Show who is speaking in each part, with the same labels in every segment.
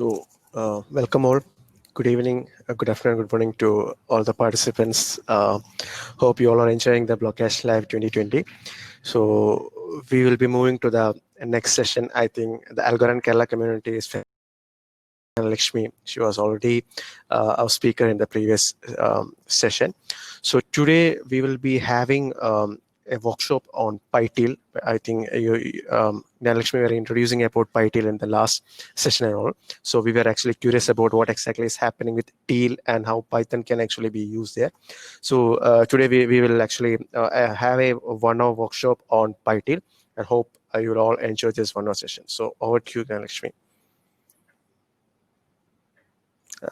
Speaker 1: Welcome all. Good evening, good afternoon, good morning to all the participants. Hope you all are enjoying the Blockcash Live 2020. So, we will be moving to the next session. I think the Algorand Kerala community is Lakshmi. She was already our speaker in the previous session. So, today we will be having a workshop on PyTeal. I think Lakshmi were introducing about PyTeal in the last session and all. So we were actually curious about what exactly is happening with Teal and how Python can actually be used there. So today we will actually have a 1 hour workshop on PyTeal, and hope you will all enjoy this 1 hour session. So over to you, Lakshmi.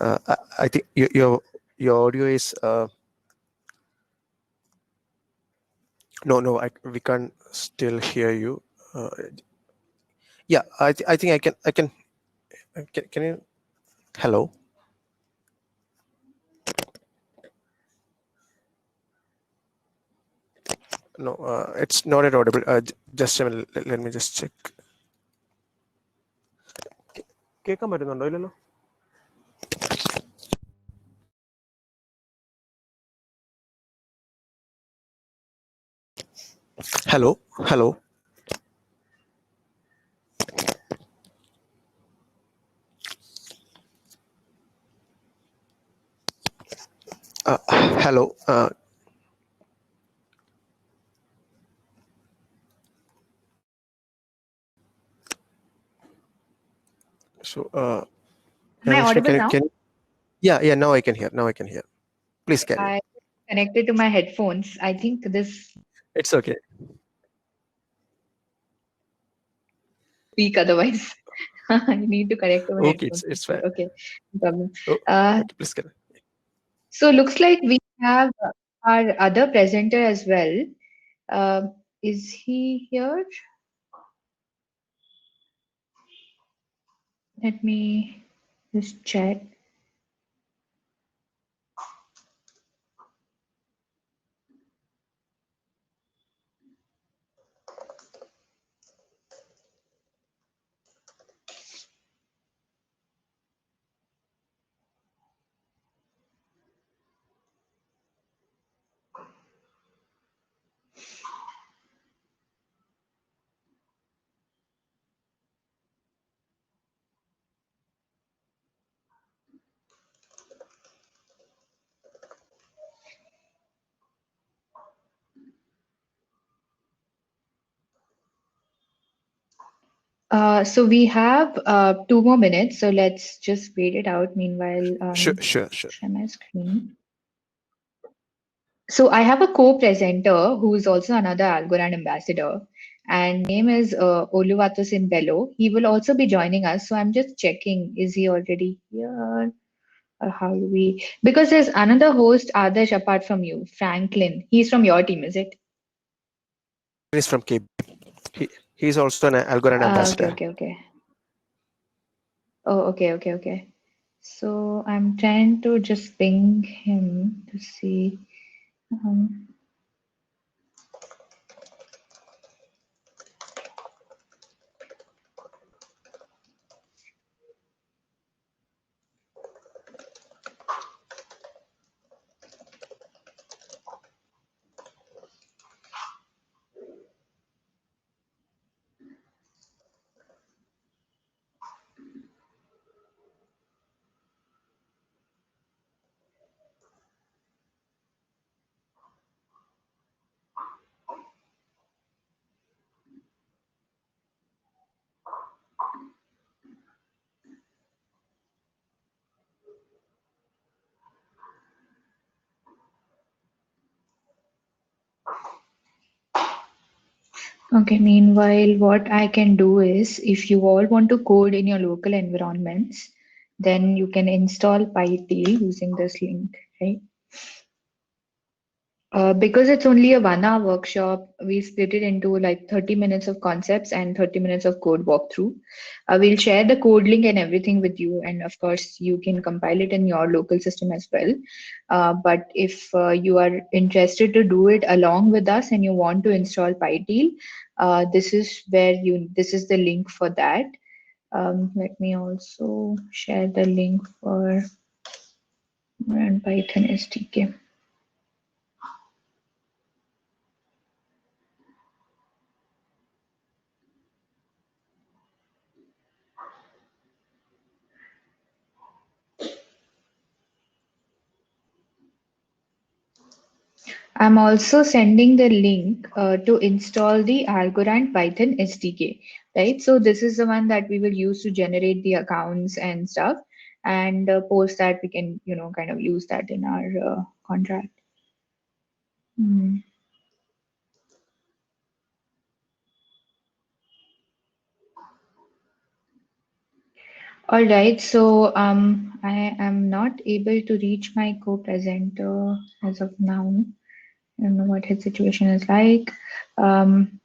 Speaker 1: I think your audio is no, we can't still hear you. Yeah, I think I can you hello. No, it's not at audible. Just a minute. Let me just check. കേൾക്കാൻ പറ്റുന്നുണ്ടോ ഇല്ലല്ലോ? Hello. Hello.
Speaker 2: Am I audible now?
Speaker 1: Yeah. Now I can hear. Please carry on.
Speaker 2: I connected to my headphones. I think this.
Speaker 1: It's okay.
Speaker 2: Speak otherwise. I need to connect to my headphones.
Speaker 1: It's fine.
Speaker 2: Okay, no problem.
Speaker 1: Okay, please carry on.
Speaker 2: So looks like we have our other presenter as well. Is he here? Let me just check. So we have 2 more minutes, so let's just wait it out. Meanwhile,
Speaker 1: Sure.
Speaker 2: share my screen. So I have a co-presenter who is also another Algorand ambassador, and name is Oluwatosin Bello. He will also be joining us. So I'm just checking, is he already here? Or how do we? Because there's another host, Adarsh, apart from you, Franklin. He's from your team, is it?
Speaker 1: He's from KB. He's also an Algorand ambassador.
Speaker 2: Okay. Oh, okay. So I'm trying to just ping him to see. Okay, meanwhile, what I can do is if you all want to code in your local environments, then you can install PyTeal using this link, right? Because it's only a 1 hour workshop, we split it into like 30 minutes of concepts and 30 minutes of code walkthrough. We'll share the code link and everything with you. And of course, you can compile it in your local system as well. But if you are interested to do it along with us and you want to install PyTeal, this is the link for that. Let me also share the link for Python SDK. I'm also sending the link to install the Algorand Python SDK, right? So this is the one that we will use to generate the accounts and stuff, and post that we can, kind of use that in our contract. Hmm. All right, so I am not able to reach my co-presenter as of now. I don't know what his situation is like. Um,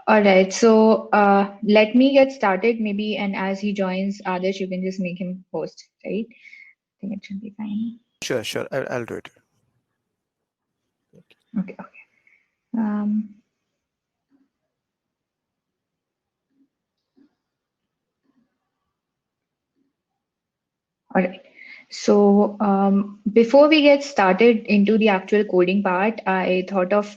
Speaker 2: all right, so let me get started maybe, and as he joins others, you can just make him host, right? I think it should be fine.
Speaker 1: Sure, sure. I'll do it.
Speaker 2: Okay, okay. Um, all right. So before we get started into the actual coding part, I thought of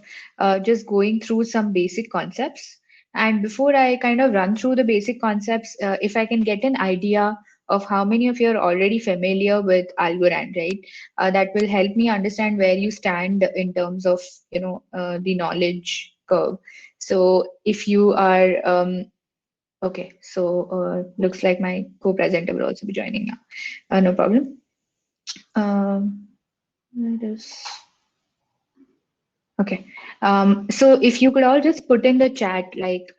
Speaker 2: just going through some basic concepts. And before I kind of run through the basic concepts, if I can get an idea of how many of you are already familiar with Algorand, right? That will help me understand where you stand in terms of, the knowledge curve. So if you are okay, so looks like my co-presenter will also be joining now. No problem. Where is okay. So if you could all just put in the chat, like,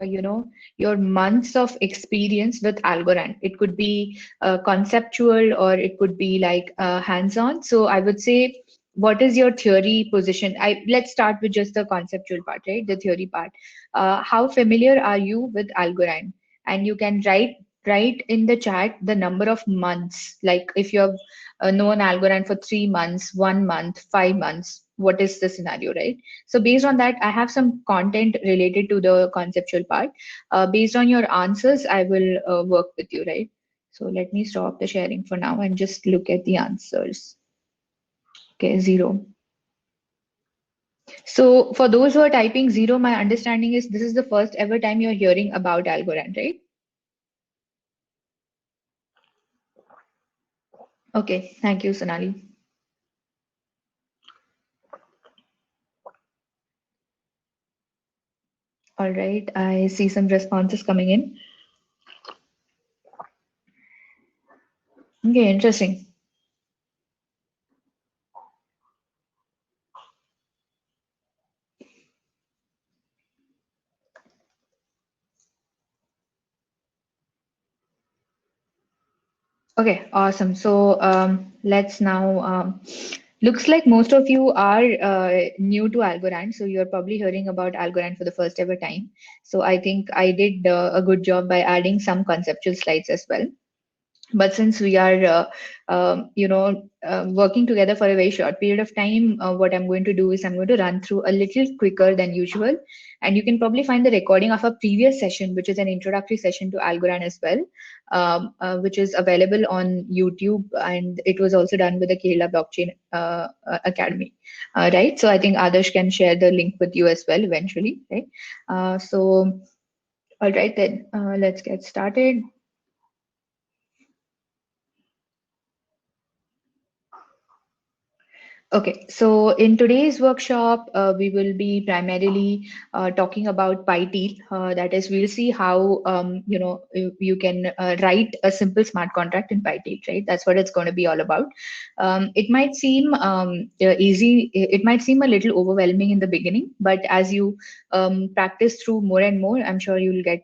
Speaker 2: your months of experience with Algorand. It could be conceptual or it could be like hands-on. So I would say, what is your theory position? Let's start with just the conceptual part, right? The theory part. How familiar are you with Algorand? And you can write in the chat the number of months. Like if you have known Algorand for 3 months, 1 month, 5 months, what is the scenario, right? So based on that, I have some content related to the conceptual part. Based on your answers, I will work with you, right? So let me stop the sharing for now and just look at the answers. Okay, 0. So for those who are typing 0, my understanding is this is the first ever time you're hearing about Algorand, right? Okay, thank you, Sonali. All right, I see some responses coming in. Okay, interesting. Okay, awesome. So let's now, looks like most of you are new to Algorand. So you're probably hearing about Algorand for the first ever time. So I think I did a good job by adding some conceptual slides as well. But since we are working together for a very short period of time, what I'm going to do is I'm going to run through a little quicker than usual, and you can probably find the recording of a previous session, which is an introductory session to Algorand as well, which is available on YouTube, and it was also done with the Kerala Blockchain Academy, right? So I think Adarsh can share the link with you as well eventually, right? So all right, then let's get started. Okay, so in today's workshop, we will be primarily talking about PyTeal. That is, we'll see how you can write a simple smart contract in PyTeal, right? That's what it's going to be all about. It might seem easy. It might seem a little overwhelming in the beginning, but as you practice through more and more, I'm sure you'll get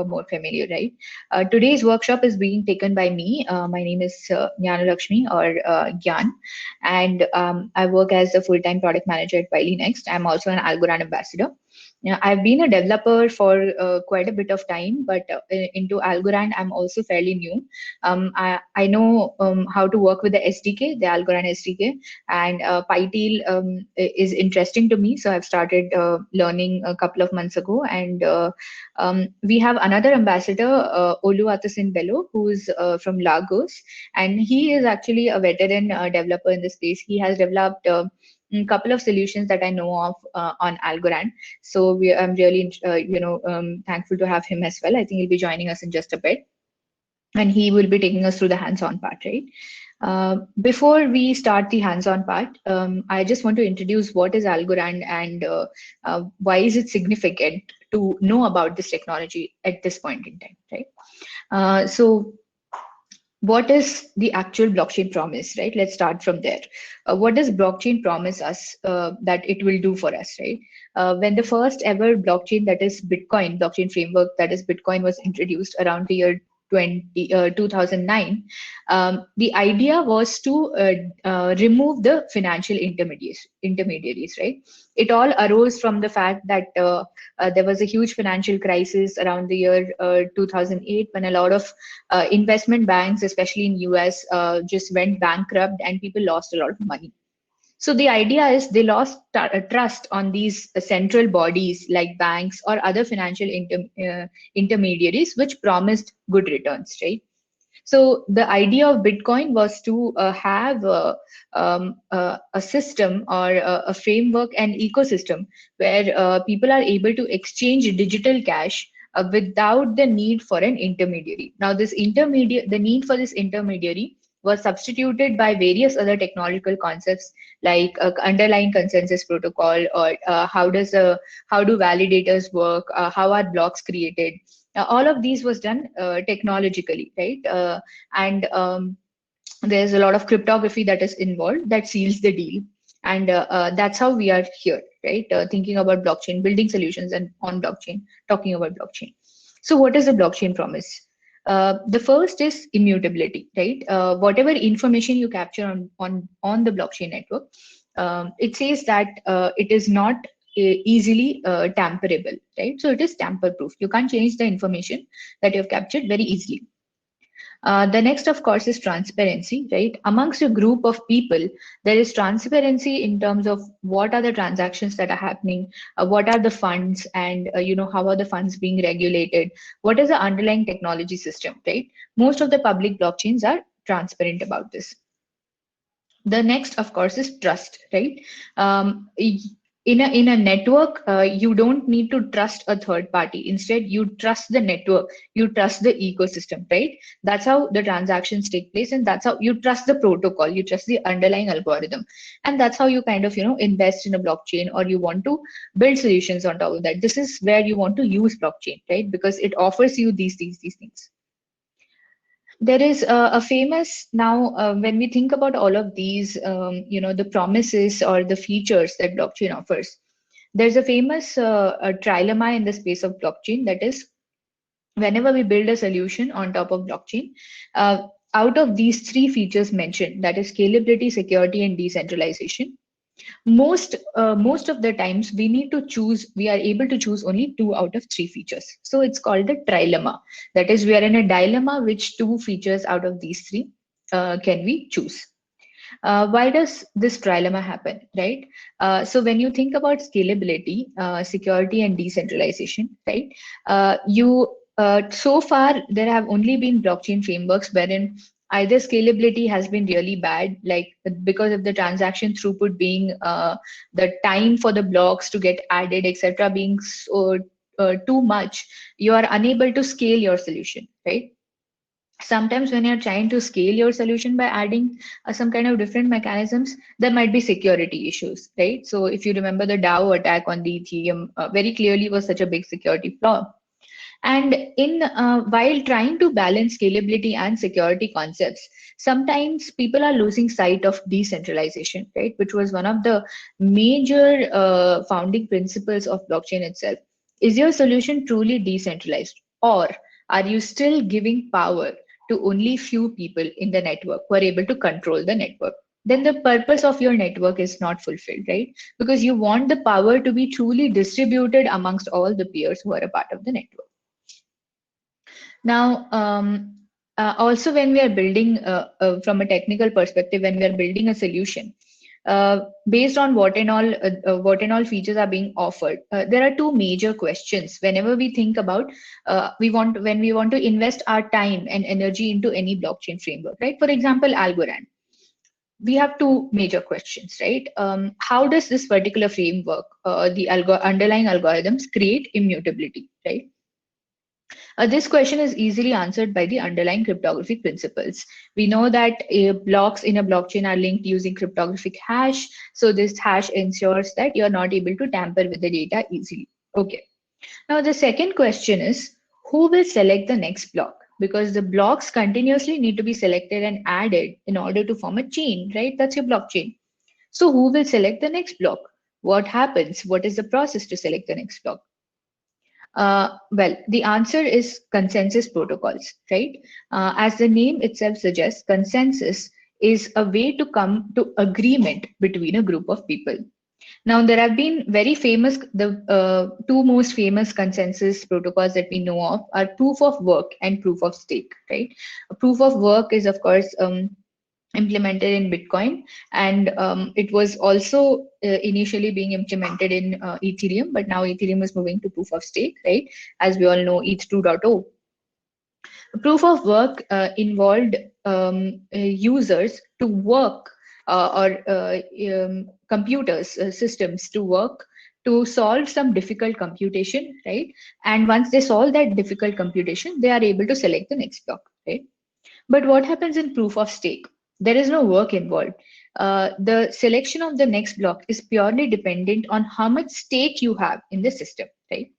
Speaker 2: more familiar, right? Today's workshop is being taken by me. My name is Jnana Lakshmi or Gyan, and I work as a full-time product manager at Wiley Next. I'm also an Algorand ambassador. I've been a developer for quite a bit of time, but into Algorand, I'm also fairly new. I know how to work with the SDK, the Algorand SDK, and PyTeal is interesting to me. So I've started learning a couple of months ago. And we have another ambassador, Oluwatosin Bello, who's from Lagos. And he is actually a veteran developer in the space. He has developed a couple of solutions that I know of on Algorand. So I'm really, thankful to have him as well. I think he'll be joining us in just a bit, and he will be taking us through the hands-on part, right? Before we start the hands-on part, I just want to introduce what is Algorand and why is it significant to know about this technology at this point in time, right? So what is the actual blockchain promise, right? Let's start from there. What does blockchain promise us that it will do for us, right? When the first ever blockchain, that is Bitcoin, blockchain framework, that is Bitcoin, was introduced around the year 2009, the idea was to remove the financial intermediaries, right? It all arose from the fact that there was a huge financial crisis around the year 2008, when a lot of investment banks, especially in US, just went bankrupt and people lost a lot of money. So the idea is they lost trust on these central bodies like banks or other financial intermediaries, which promised good returns, right? So the idea of Bitcoin was to have a system or a framework, an ecosystem where people are able to exchange digital cash without the need for an intermediary. Now, the need for this intermediary was substituted by various other technological concepts like underlying consensus protocol, or how do validators work, how are blocks created. All of these was done technologically, right? And there's a lot of cryptography that is involved that seals the deal. And that's how we are here, right? Thinking about blockchain, building solutions and on blockchain, talking about blockchain. So what is the blockchain promise? The first is immutability, right? Whatever information you capture on the blockchain network, it says that it is not easily tamperable, right? So it is tamper proof. You can't change the information that you have captured very easily. The next, of course, is transparency, right? Amongst a group of people, there is transparency in terms of what are the transactions that are happening, what are the funds, and how are the funds being regulated, what is the underlying technology system, right? Most of the public blockchains are transparent about this. The next, of course, is trust, right? In a network, you don't need to trust a third party. Instead, you trust the network, you trust the ecosystem, right? That's how the transactions take place, and that's how you trust the protocol, you trust the underlying algorithm, and that's how you kind of invest in a blockchain, or you want to build solutions on top of that. This is where you want to use blockchain, right? Because it offers you these things. There is a famous now when we think about all of these, the promises or the features that blockchain offers. There's a famous a trilemma in the space of blockchain, that is, whenever we build a solution on top of blockchain, out of these three features mentioned, that is scalability, security, and decentralization, most of the times we are able to choose only 2 out of 3 features. So it's called the trilemma. That is, we are in a dilemma, which 2 features out of these 3 can we choose. Why does this trilemma happen, right? So when you think about scalability, security, and decentralization, right? So far there have only been blockchain frameworks wherein either scalability has been really bad, like because of the transaction throughput being the time for the blocks to get added, etc., being so too much, you are unable to scale your solution, right? Sometimes when you're trying to scale your solution by adding some kind of different mechanisms, there might be security issues, right? So if you remember, the DAO attack on the Ethereum very clearly was such a big security flaw. And in while trying to balance scalability and security concepts, sometimes people are losing sight of decentralization, right? Which was one of the major founding principles of blockchain itself. Is your solution truly decentralized, or are you still giving power to only few people in the network who are able to control the network? then the purpose of your network is not fulfilled, right? Because you want the power to be truly distributed amongst all the peers who are a part of the network. Now, also when we are building from a technical perspective, when we are building a solution, based on what and all features are being offered, there are two major questions whenever we think about when we want to invest our time and energy into any blockchain framework, right? For example, Algorand. We have two major questions, right? How does this particular framework, the underlying algorithms, create immutability, right? This question is easily answered by the underlying cryptographic principles. We know that blocks in a blockchain are linked using cryptographic hash. So this hash ensures that you're not able to tamper with the data easily. Okay. Now the second question is, who will select the next block? Because the blocks continuously need to be selected and added in order to form a chain, right? That's your blockchain. So who will select the next block? What happens? What is the process to select the next block? Well, the answer is consensus protocols, right? As the name itself suggests, consensus is a way to come to agreement between a group of people. Now, there have been the two most famous consensus protocols that we know of are proof of work and proof of stake, right? A proof of work is, of course, implemented in Bitcoin, and it was also initially being implemented in Ethereum, but now Ethereum is moving to proof of stake, right? As we all know, ETH 2.0. Proof of work involved users to work or computers, systems to work to solve some difficult computation, right? And once they solve that difficult computation, they are able to select the next block, right? But what happens in proof of stake? There is no work involved. The selection of the next block is purely dependent on how much stake you have in the system, right?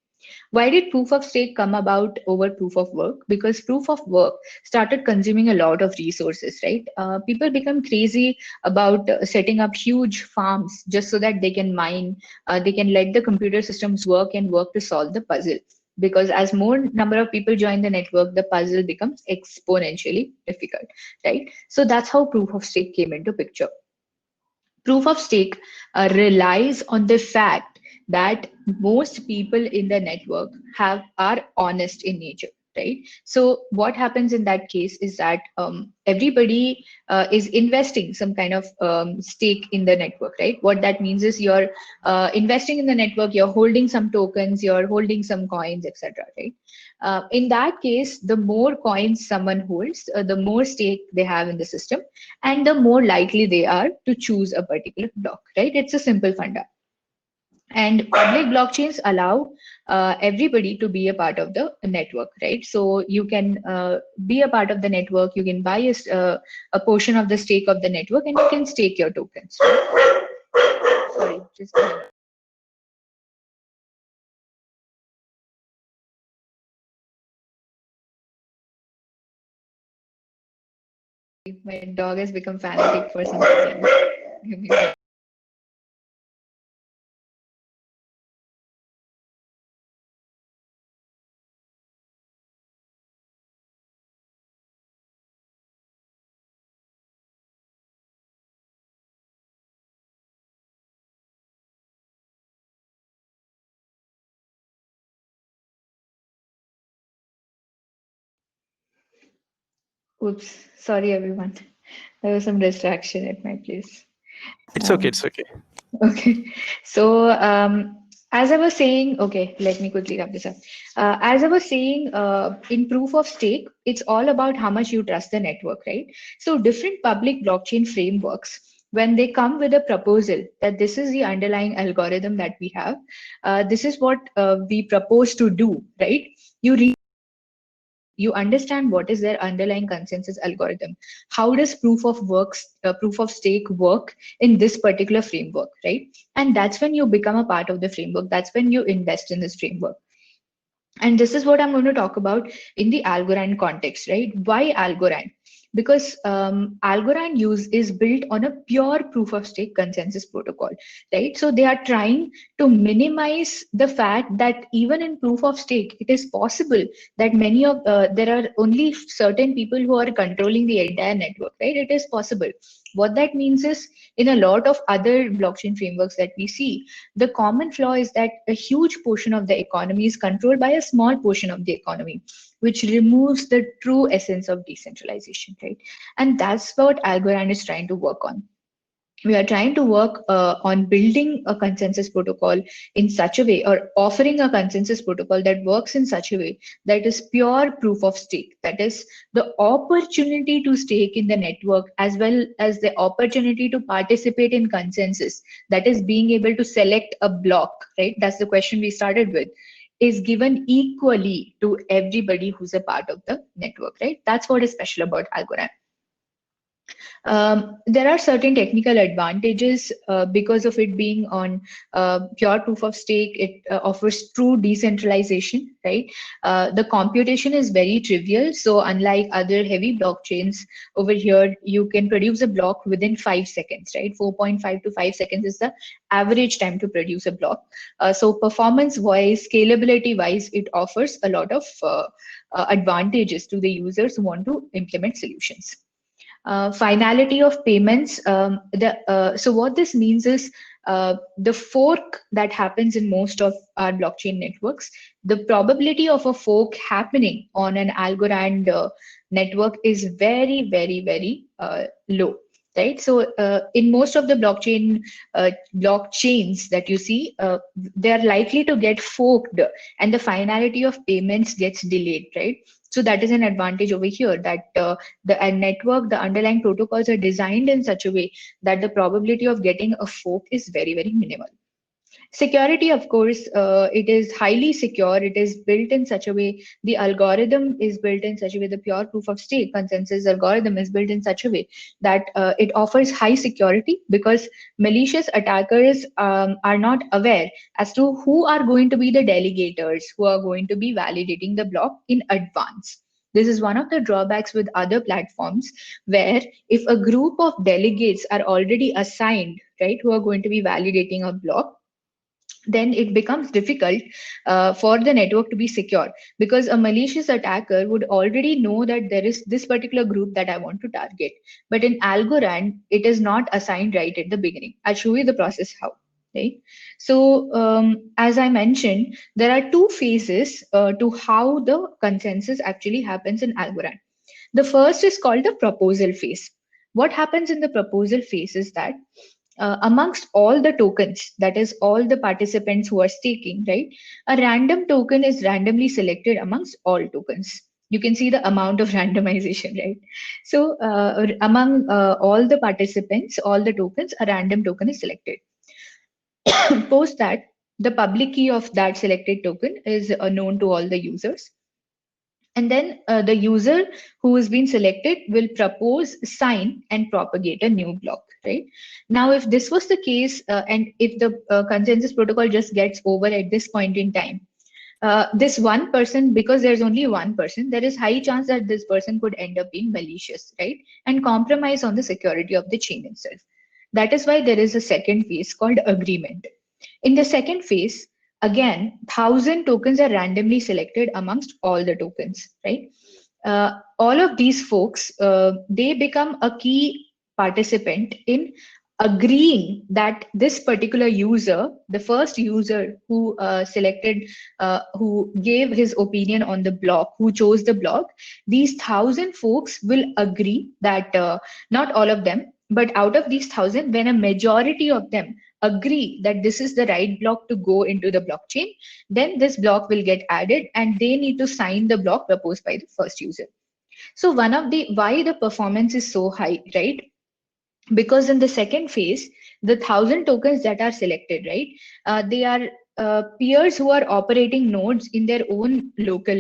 Speaker 2: Why did proof of stake come about over proof of work? Because proof of work started consuming a lot of resources, right? People become crazy about setting up huge farms just so that they can mine, they can let the computer systems work and work to solve the puzzle. Because as more number of people join the network, the puzzle becomes exponentially difficult, right? So that's how proof of stake came into picture. Proof of stake relies on the fact that most people in the network are honest in nature, right? So what happens in that case is that everybody is investing some kind of stake in the network, right? What that means is you're investing in the network, you're holding some tokens, you're holding some coins, etc., right? In that case, the more coins someone holds, the more stake they have in the system, and the more likely they are to choose a particular block, right? It's a simple funda. And public blockchains allow everybody to be a part of the network, right? So you can be a part of the network, you can buy a portion of the stake of the network, and you can stake your tokens. Right? Sorry, just a minute. My dog has become fanatic for some reason. Give me a- Oops, sorry everyone. There was some distraction at my place.
Speaker 1: It's okay. It's okay.
Speaker 2: Okay, so as I was saying, okay, let me quickly wrap this up. As I was saying, in proof of stake, it's all about how much you trust the network, right? So different public blockchain frameworks, when they come with a proposal that this is the underlying algorithm that we have, this is what we propose to do, right? You understand what is their underlying consensus algorithm. How does proof of stake work in this particular framework, right? And that's when you become a part of the framework. That's when you invest in this framework. And this is what I'm going to talk about in the Algorand context, right? Why Algorand? Because Algorand is built on a pure proof of stake consensus protocol, right? So they are trying to minimize the fact that even in proof of stake, it is possible that there are only certain people who are controlling the entire network, right? It is possible. What that means is, in a lot of other blockchain frameworks that we see, the common flaw is that a huge portion of the economy is controlled by a small portion of the economy, which removes the true essence of decentralization, right? And that's what Algorand is trying to work on. We are trying to work on building a consensus protocol in such a way, or offering a consensus protocol that works in such a way that is pure proof of stake. That is the opportunity to stake in the network, as well as the opportunity to participate in consensus. That is being able to select a block, right? That's the question we started with, is given equally to everybody who's a part of the network, right? That's what is special about Algorand. There are certain technical advantages because of it being on pure proof of stake. It offers true decentralization, right? The computation is very trivial. So unlike other heavy blockchains, over here, you can produce a block within 5 seconds, right? 4.5 to 5 seconds is the average time to produce a block. So performance-wise, scalability-wise, it offers a lot of advantages to the users who want to implement solutions. Finality of payments. So what this means is the fork that happens in most of our blockchain networks, the probability of a fork happening on an Algorand network is very, very, very low. Right. So in most of the blockchains that you see, they are likely to get forked, and the finality of payments gets delayed. Right. So that is an advantage over here, that the network, the underlying protocols are designed in such a way that the probability of getting a fork is very, very minimal. Security, of course, it is highly secure. It is built in such a way, the algorithm is built in such a way, the pure proof of stake consensus algorithm is built in such a way that it offers high security, because malicious attackers are not aware as to who are going to be the delegators who are going to be validating the block in advance. This is one of the drawbacks with other platforms, where if a group of delegates are already assigned, right, who are going to be validating a block, then it becomes difficult for the network to be secure, because a malicious attacker would already know that there is this particular group that I want to target. But in Algorand, it is not assigned right at the beginning. I'll show you the process how. Right. So as I mentioned, there are two phases to how the consensus actually happens in Algorand. The first is called the proposal phase. What happens in the proposal phase is that amongst all the tokens, that is all the participants who are staking, right, a random token is randomly selected amongst all tokens. You can see the amount of randomization, right? So among all the participants, all the tokens, a random token is selected. Post that, the public key of that selected token is known to all the users. And then the user who has been selected will propose, sign, and propagate a new block, right? Now, if this was the case, and if the consensus protocol just gets over at this point in time, this one person, because there's only one person, there is high chance that this person could end up being malicious, right? And compromise on the security of the chain itself. That is why there is a second phase called agreement. In the second phase, again, 1,000 tokens are randomly selected amongst all the tokens, right? All of these folks, they become a key participant in agreeing that this particular user, the first user who selected, who gave his opinion on the block, who chose the block, these 1,000 folks will agree that, not all of them, but out of these 1,000, when a majority of them agree that this is the right block to go into the blockchain, then this block will get added and they need to sign the block proposed by the first user. So one of the, why the performance is so high, right? Because in the second phase, the 1,000 tokens that are selected, right, they are peers who are operating nodes in their own local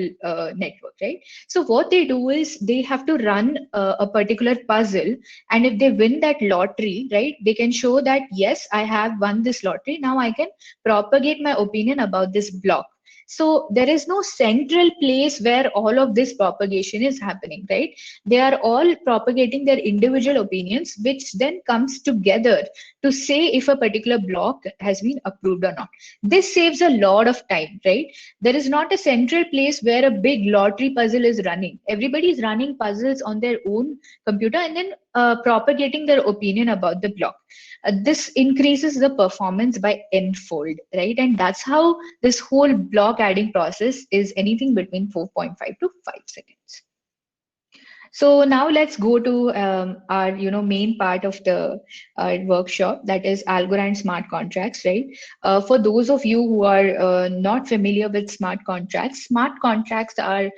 Speaker 2: network, right? So what they do is they have to run a particular puzzle, and if they win that lottery, right, they can show that, yes, I have won this lottery. Now I can propagate my opinion about this block. So there is no central place where all of this propagation is happening, right? They are all propagating their individual opinions, which then comes together to say if a particular block has been approved or not. This saves a lot of time, right? There is not a central place where a big lottery puzzle is running. Everybody is running puzzles on their own computer, and then propagating their opinion about the block. This increases the performance by n-fold, right? And that's how this whole block adding process is anything between 4.5 to 5 seconds. So now let's go to our main part of the workshop, that is Algorand smart contracts, right? For those of you who are not familiar with smart contracts are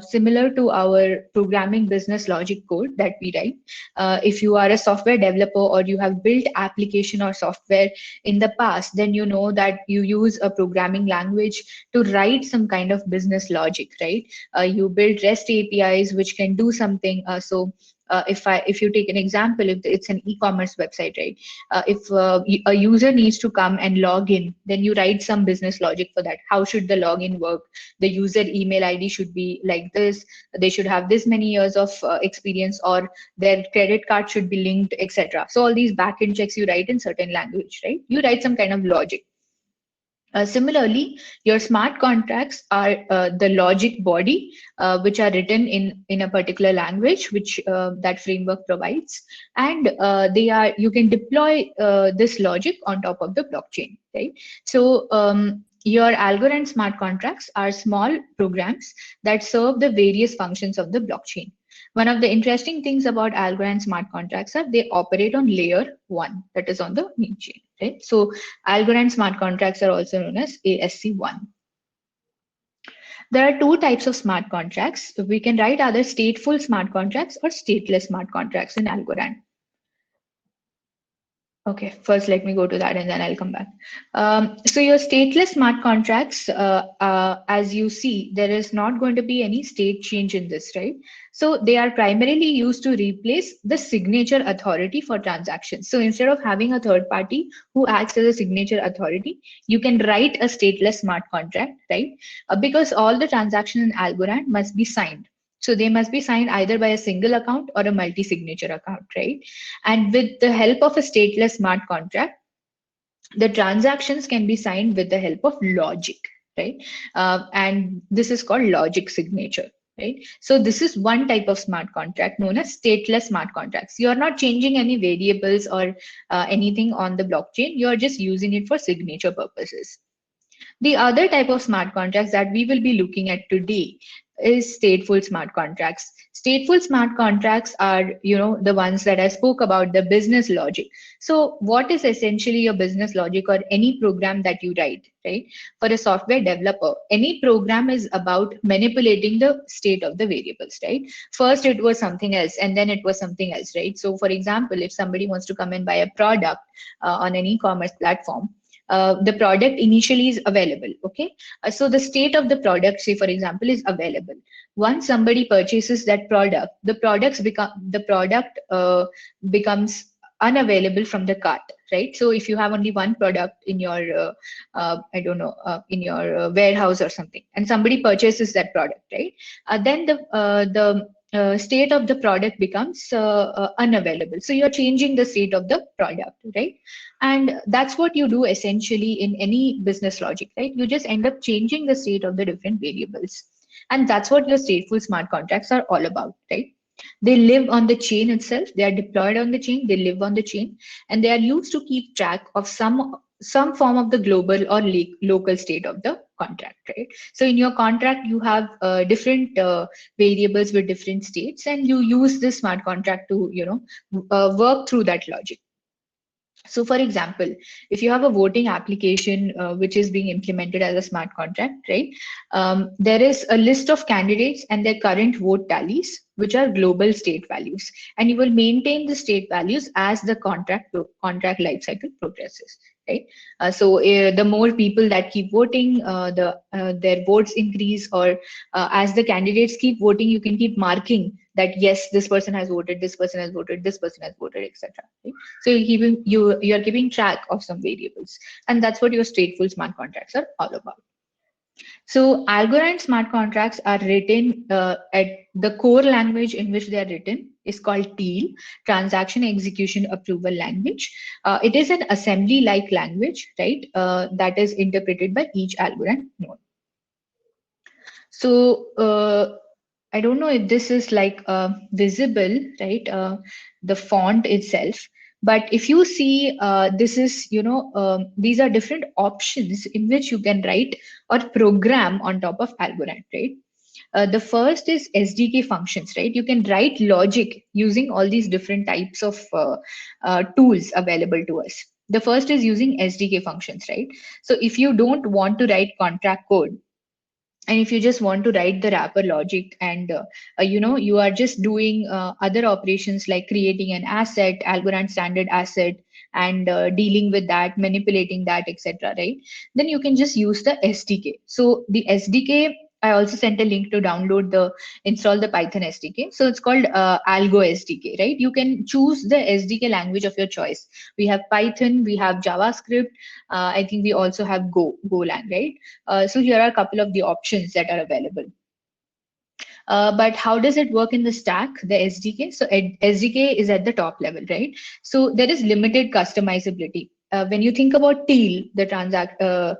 Speaker 2: similar to our programming business logic code that we write. If you are a software developer or you have built application or software in the past, then you know that you use a programming language to write some kind of business logic, right? You build REST APIs which can do something. If you take an example, if it's an e-commerce website, right? If a user needs to come and log in, then you write some business logic for that. How should the login work? The user email ID should be like this. They should have this many years of experience, or their credit card should be linked, etc. So all these backend checks you write in certain language, right? You write some kind of logic. Similarly, your smart contracts are the logic body, which are written in a particular language, which that framework provides, and you can deploy this logic on top of the blockchain, right? So your Algorand smart contracts are small programs that serve the various functions of the blockchain. One of the interesting things about Algorand smart contracts are they operate on layer 1, that is on the main chain, right? So Algorand smart contracts are also known as ASC1. There are two types of smart contracts. We can write either stateful smart contracts or stateless smart contracts in Algorand. Okay, first let me go to that and then I'll come back. So your stateless smart contracts, as you see, there is not going to be any state change in this, right? So they are primarily used to replace the signature authority for transactions. So instead of having a third party who acts as a signature authority, you can write a stateless smart contract, right? Because all the transactions in Algorand must be signed. So they must be signed either by a single account or a multi-signature account, right? And with the help of a stateless smart contract, the transactions can be signed with the help of logic, right? And this is called logic signature, right? So this is one type of smart contract known as stateless smart contracts. You're not changing any variables or anything on the blockchain. You're just using it for signature purposes. The other type of smart contracts that we will be looking at today is stateful smart contracts. Stateful smart contracts are, the ones that I spoke about, the business logic. So what is essentially your business logic or any program that you write, right? For a software developer, any program is about manipulating the state of the variables, right? First, it was something else, and then it was something else, right? So for example, if somebody wants to come and buy a product on an e-commerce platform, the product initially is available, okay? So the state of the product, say for example, is available. Once somebody purchases that product, the product becomes unavailable from the cart, right? So if you have only one product in your, in your warehouse or something, and somebody purchases that product, right? Then the state of the product becomes unavailable. So you're changing the state of the product, right? And that's what you do essentially in any business logic, right? You just end up changing the state of the different variables. And that's what your stateful smart contracts are all about, right? They live on the chain itself. They are deployed on the chain. They live on the chain, and they are used to keep track of some form of the global or local state of the contract, right? So in your contract, you have different variables with different states, and you use this smart contract to, work through that logic. So for example, if you have a voting application which is being implemented as a smart contract, right? There is a list of candidates and their current vote tallies, which are global state values. And you will maintain the state values as the contract lifecycle progresses, right? So the more people that keep voting, their votes increase, or as the candidates keep voting, you can keep marking that yes, this person has voted, this person has voted, this person has voted, etc. Right? So you're keeping track of some variables, and that's what your stateful smart contracts are all about. So Algorand smart contracts are written at the core language in which they are written is called TEAL, Transaction Execution Approval Language. It is an assembly-like language, right? That is interpreted by each Algorand node. So I don't know if this is like visible, right? The font itself. But if you see, this is, these are different options in which you can write or program on top of Algorand, right? The first is SDK functions, right? You can write logic using all these different types of tools available to us. The first is using SDK functions, right? So if you don't want to write contract code, and if you just want to write the wrapper logic and you are just doing other operations like creating an asset, Algorand standard asset, and dealing with that, manipulating that, etc., right? Then you can just use the SDK. So the SDK, I also sent a link to download the install the Python SDK. So it's called Algo SDK, right? You can choose the SDK language of your choice. We have Python, we have JavaScript, I think we also have Golang, right? So here are a couple of the options that are available. But how does it work in the stack, the SDK? So SDK is at the top level, right? So there is limited customizability. When you think about Teal, the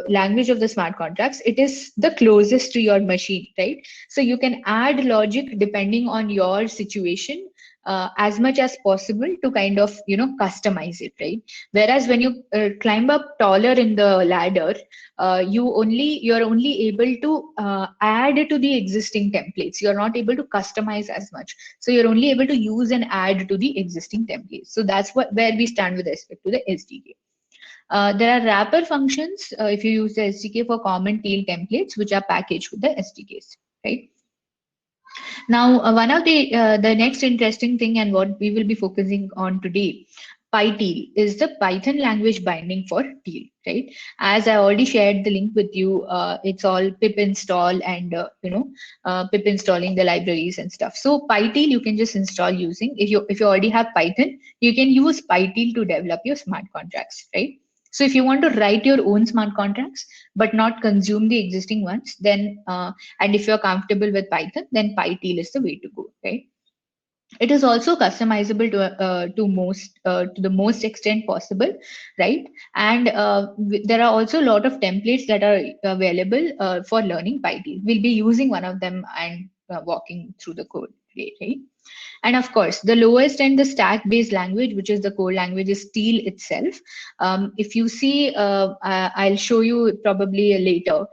Speaker 2: language of the smart contracts, it is the closest to your machine, right? So you can add logic depending on your situation as much as possible to kind of customize it, right? Whereas when you climb up taller in the ladder, you're only able to add to the existing templates. You're not able to customize as much. So you're only able to use and add to the existing templates. So that's where we stand with respect to the SDK. There are wrapper functions if you use the SDK for common Teal templates, which are packaged with the SDKs, right? Now, one of the next interesting thing and what we will be focusing on today, PyTeal, is the Python language binding for Teal, right? As I already shared the link with you, it's all pip install and pip installing the libraries and stuff. So PyTeal you can just install using, if you already have Python, you can use PyTeal to develop your smart contracts, right? So if you want to write your own smart contracts but not consume the existing ones, then and if you're comfortable with Python, then PyTeal is the way to go, right? It is also customizable to the most extent possible, right? And there are also a lot of templates that are available for learning PyTeal. We'll be using one of them and walking through the code today, right? And of course, the lowest and the stack-based language, which is the core language, is Teal itself. If you see, I'll show you probably later.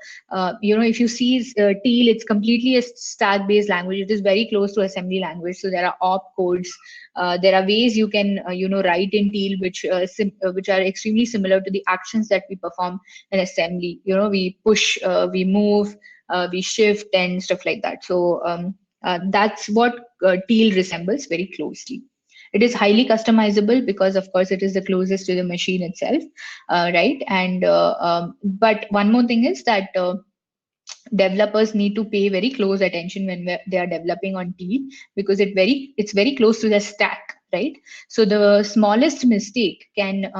Speaker 2: If you see Teal, it's completely a stack-based language. It is very close to assembly language. So there are op codes. There are ways you can, write in Teal, which are extremely similar to the actions that we perform in assembly. We push, we move, we shift, and stuff like that. So that's what Teal resembles very closely. It is highly customizable because, of course, it is the closest to the machine itself, right? And but one more thing is that developers need to pay very close attention when they are developing on Teal, because it's very close to the stack, right? So the smallest mistake can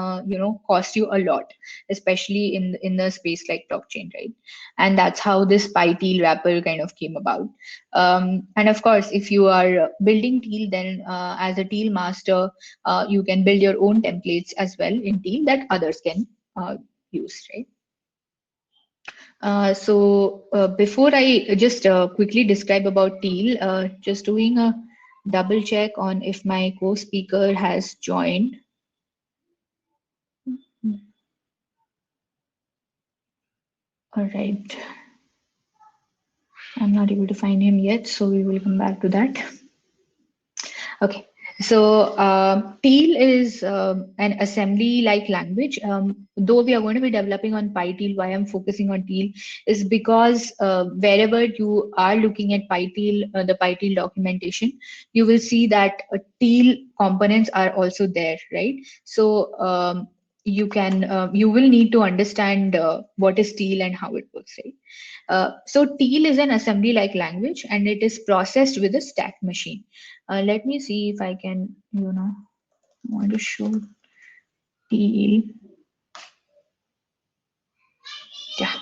Speaker 2: cost you a lot, especially in the space like blockchain, right? And that's how this PyTeal wrapper kind of came about. And of course, if you are building Teal, then as a Teal master, you can build your own templates as well in Teal that others can use, right? So before I just quickly describe about Teal, just doing a double check on if my co-speaker has joined. All right. I'm not able to find him yet, so we will come back to that. Okay. So Teal is an assembly-like language. Though we are going to be developing on PyTeal, why I'm focusing on Teal is because wherever you are looking at PyTeal, the PyTeal documentation, you will see that Teal components are also there, right? So you will need to understand what is Teal and how it works, right? So Teal is an assembly-like language, and it is processed with a stack machine. Let me see if I can, want to show Teal. Yeah.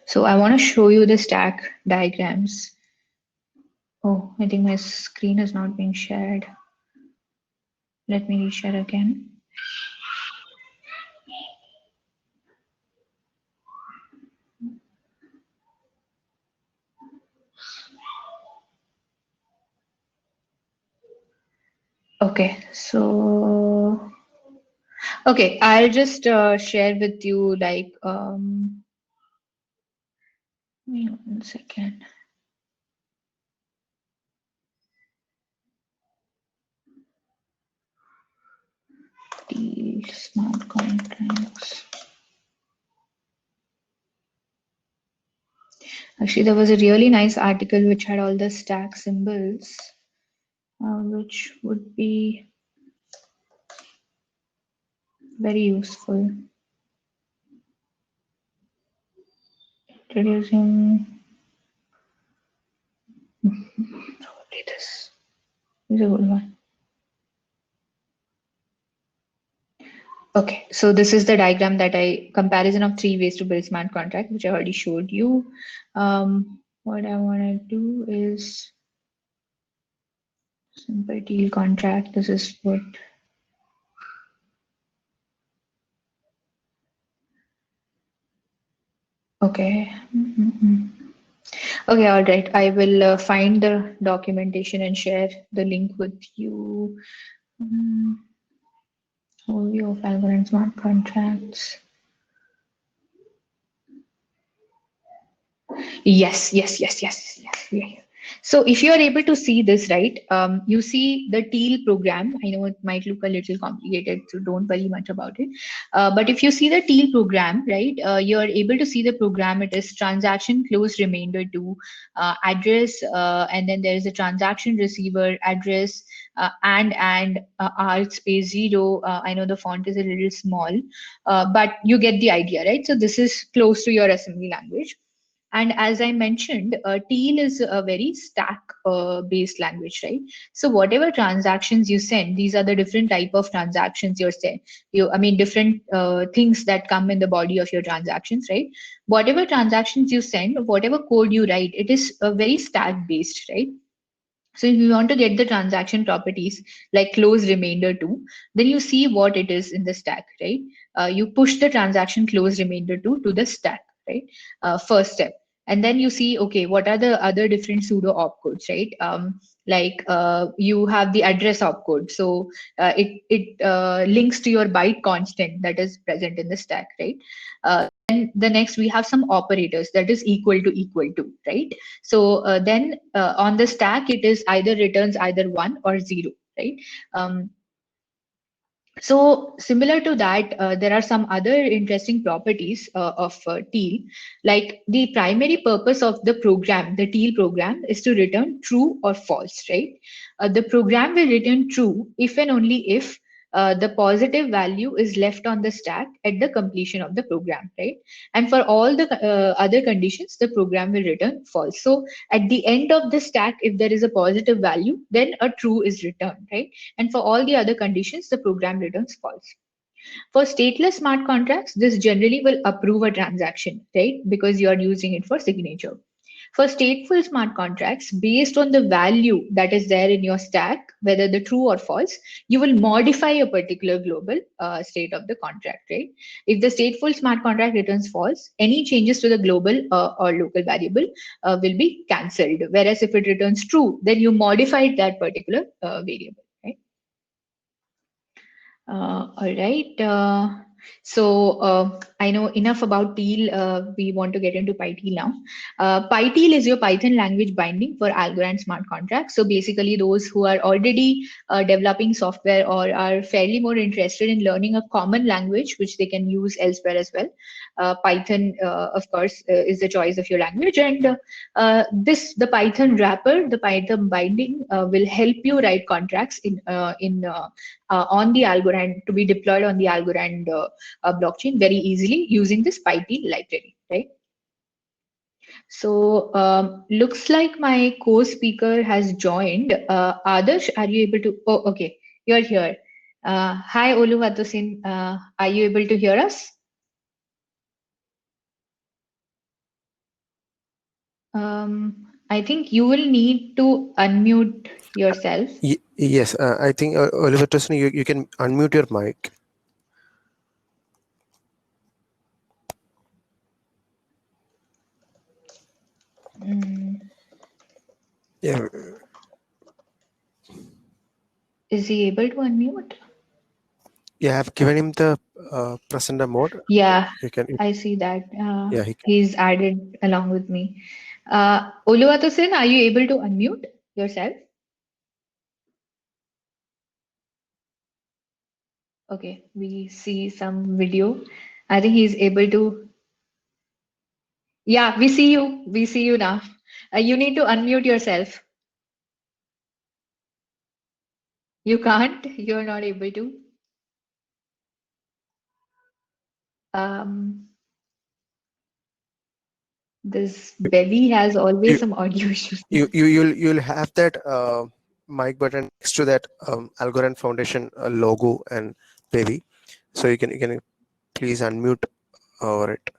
Speaker 2: So I want to show you the stack diagrams. Oh, I think my screen is not being shared. Let me reshare again. So, okay, I'll just share with you like, give me 1 second. The smart contracts. Actually, there was a really nice article which had all the stack symbols, which would be very useful. Introducing probably this is a good one. Okay, so this is the diagram that comparison of 3 ways to build smart contract, which I already showed you. What I want to do is simple deal contract. This is what. Okay. Okay, all right. I will find the documentation and share the link with you. Overview of Algorand smart contracts. Yes. Yeah. So if you are able to see this, right, you see the teal program. I know it might look a little complicated, so don't worry much about it. But if you see the teal program, right, you are able to see the program. It is transaction close remainder to address, and then there is a transaction receiver address and R space 0. I know the font is a little small, but you get the idea, right? So this is close to your assembly language. And as I mentioned, Teal is a very stack based language, right? So whatever transactions you send, these are the different type of transactions you're sending. I mean, different things that come in the body of your transactions, right? Whatever transactions you send, whatever code you write, it is very stack based, right? So if you want to get the transaction properties like close remainder to, then you see what it is in the stack, right? You push the transaction close remainder to the stack, right? First step. And then you see, okay, what are the other different pseudo opcodes, right? You have the address opcode. So it links to your byte constant that is present in the stack, right? And the next we have some operators that is equal to, right? So then on the stack, it is either returns either 1 or 0, right? So similar to that, there are some other interesting properties of Teal. Like the primary purpose of the program, the Teal program, is to return true or false, right? The program will return true if and only if the positive value is left on the stack at the completion of the program, right? And for all the other conditions, the program will return false. So at the end of the stack, if there is a positive value, then a true is returned, right? And for all the other conditions, the program returns false. For stateless smart contracts, this generally will approve a transaction, right? Because you are using it for signature. For stateful smart contracts, based on the value that is there in your stack, whether the true or false, you will modify a particular global state of the contract, right? If the stateful smart contract returns false, any changes to the global or local variable will be cancelled. Whereas if it returns true, then you modified that particular variable, right? All right. So I know enough about Teal. We want to get into PyTeal now. PyTeal is your Python language binding for Algorand smart contracts. So basically, those who are already developing software or are fairly more interested in learning a common language which they can use elsewhere as well. Python, of course, is the choice of your language, and the Python wrapper, the Python binding, will help you write contracts on the Algorand to be deployed on the Algorand blockchain very easily using this PyTeal library, right? So looks like my co-speaker has joined. Adarsh, are you able to? Oh, okay, you're here. Hi, Oluwatosin. Are you able to hear us? I think you will need to unmute yourself.
Speaker 1: Yes, I think Oliver Tosni, you can unmute your mic. Yeah.
Speaker 2: Is he able to unmute?
Speaker 1: Yeah, I have given him the presenter mode.
Speaker 2: Yeah,
Speaker 1: You can.
Speaker 2: I see that.
Speaker 1: Yeah, he can.
Speaker 2: He's added along with me. Oluwatosin, are you able to unmute yourself? Okay, we see some video. I think he's able to. Yeah, we see you. We see you now. You need to unmute yourself. You can't. You're not able to. Um, this belly has always
Speaker 1: You
Speaker 2: some audio issues.
Speaker 1: you'll have that mic button next to that Algorand Foundation logo and baby, so you can please unmute over it.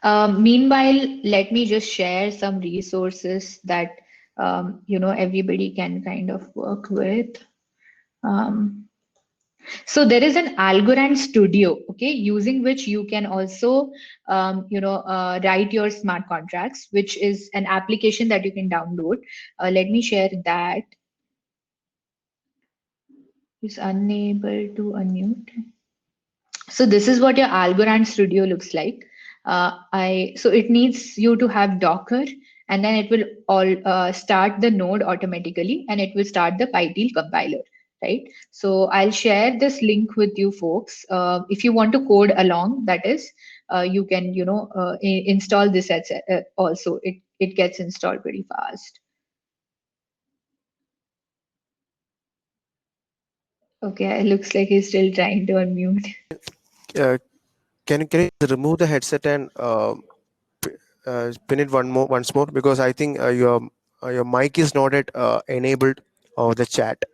Speaker 2: Meanwhile, let me just share some resources that everybody can kind of work with. So there is an Algorand Studio, okay, using which you can also write your smart contracts, which is an application that you can download. Let me share that. Is unable to unmute. So this is what your Algorand Studio looks like. So it needs you to have Docker, and then it will all start the node automatically, and it will start the PyTeal compiler, right? So I'll share this link with you folks. If you want to code along, that is, you can install this also. It gets installed pretty fast. Okay, it looks like he's still trying to unmute.
Speaker 1: Uh, can you remove the headset and pin it once more, because I think your mic is not at enabled of the chat.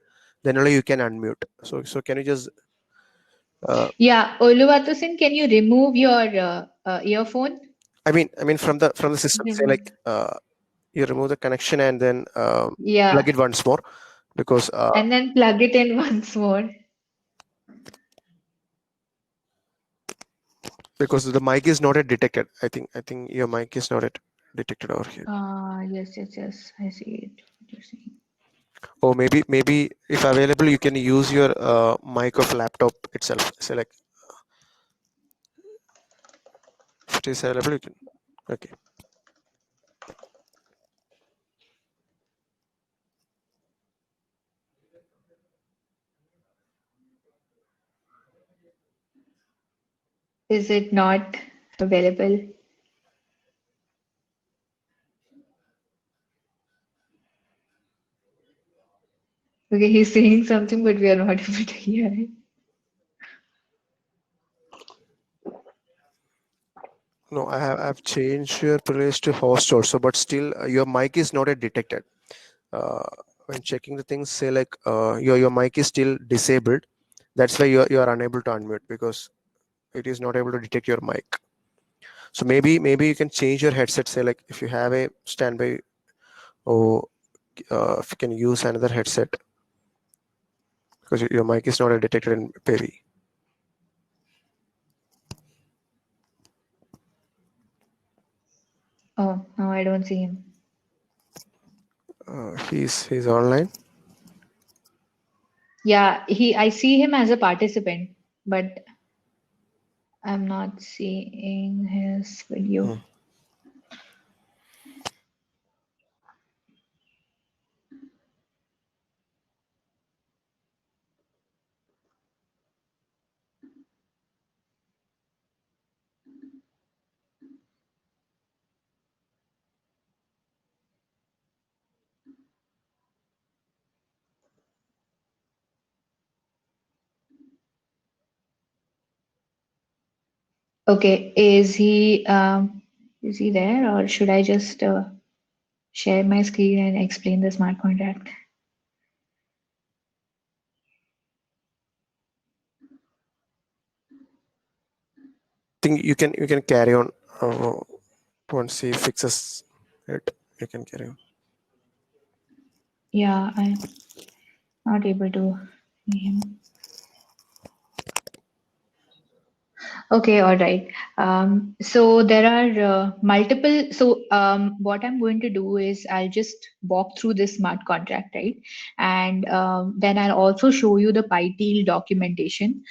Speaker 1: Then only you can unmute. So can you just
Speaker 2: Yeah, Oluwatosin, can you remove your earphone?
Speaker 1: I mean from the system, say like you remove the connection and then plug
Speaker 2: Yeah,
Speaker 1: it once more, because
Speaker 2: and then plug it in once more.
Speaker 1: the mic is not yet detected. I think your mic is not yet detected over here.
Speaker 2: Yes, I see it. What you're saying.
Speaker 1: Or maybe if available, you can use your mic of laptop itself. So like if it is available, you can. Okay.
Speaker 2: Is it not available? Okay, he's saying something, but we are not able to hear it.
Speaker 1: No, I've changed your place to host also, but still your mic is not yet detected. Uh, when checking the things, say like your mic is still disabled. That's why you're unable to unmute, because it is not able to detect your mic. So maybe you can change your headset. Say like if you have a standby, or if you can use another headset, because your mic is not yet detected in Peri.
Speaker 2: Oh, no, I don't see him.
Speaker 1: He's online.
Speaker 2: Yeah, I see him as a participant, but I'm not seeing his video.
Speaker 1: Hmm.
Speaker 2: Okay, is he there, or should I just share my screen and explain the smart contract?
Speaker 1: Think you can carry on once he fixes it. You can carry on.
Speaker 2: Yeah, I'm not able to see him. Okay, all right. So there are multiple. So what I'm going to do is I'll just walk through this smart contract, right? And then I'll also show you the PyTeal documentation.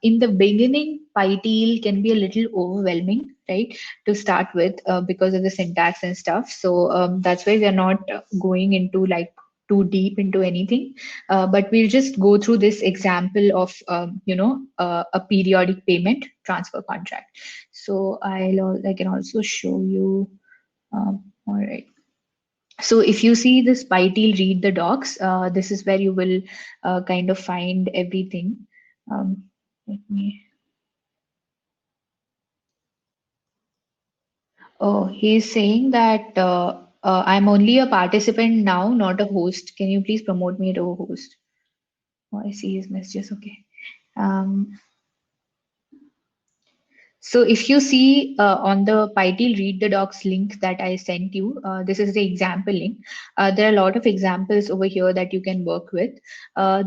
Speaker 2: In the beginning, PyTeal can be a little overwhelming, right, to start with because of the syntax and stuff. So that's why we are not going into like too deep into anything, but we'll just go through this example of a periodic payment transfer contract. So I can also show you. All right. So if you see this PyTeal read the docs, this is where you will kind of find everything. Let me. Oh, he's saying that I'm only a participant now, not a host. Can you please promote me to a host? Oh, I see his messages. Okay. Um, So if you see on the PyTeal Read the Docs link that I sent you, this is the example link. There are a lot of examples over here that you can work with.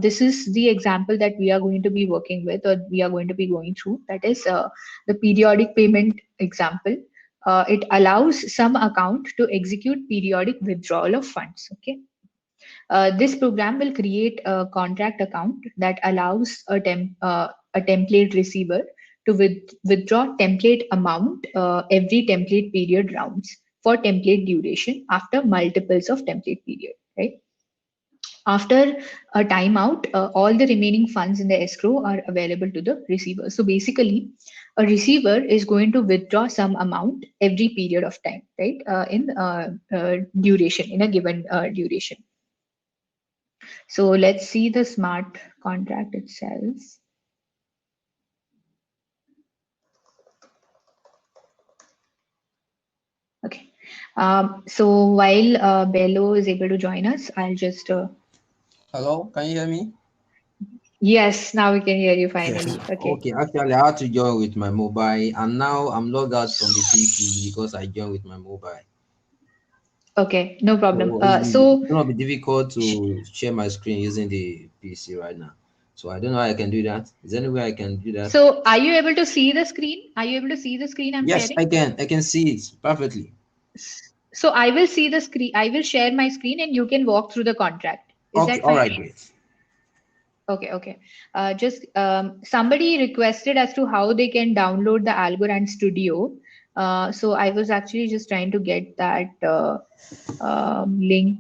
Speaker 2: This is the example that we are going to be working with, or we are going to be going through. That is the periodic payment example. It allows some account to execute periodic withdrawal of funds. Okay. This program will create a contract account that allows a template receiver to withdraw template amount every template period rounds for template duration after multiples of template period, right? After a timeout, all the remaining funds in the escrow are available to the receiver. So basically, a receiver is going to withdraw some amount every period of time, right? In duration, in a given duration. So let's see the smart contract itself. Okay. So while Bello is able to join us, I'll just.
Speaker 3: Hello, can you hear me?
Speaker 2: Yes, now we can hear you
Speaker 1: Yes.
Speaker 2: finally. Okay.
Speaker 3: Okay, actually, I had to join with my mobile, and now I'm logged out from the PC because I joined with my mobile.
Speaker 2: Okay, no problem.
Speaker 3: So it's
Speaker 2: So,
Speaker 3: gonna be difficult to share my screen using the PC right now. So I don't know how I can do that. Is there any way I can do that?
Speaker 2: so are you able to see the screen? Are you able to see the screen I'm
Speaker 3: Yes,
Speaker 2: sharing?
Speaker 3: I can. I can see it perfectly.
Speaker 2: So I will see the screen. I will share my screen, and you can walk through the contract. Is
Speaker 3: Okay,
Speaker 2: that
Speaker 3: all
Speaker 2: fine?
Speaker 3: right, great.
Speaker 2: Okay, okay. Just somebody requested as to how they can download the Algorand Studio. So I was actually just trying to get that link.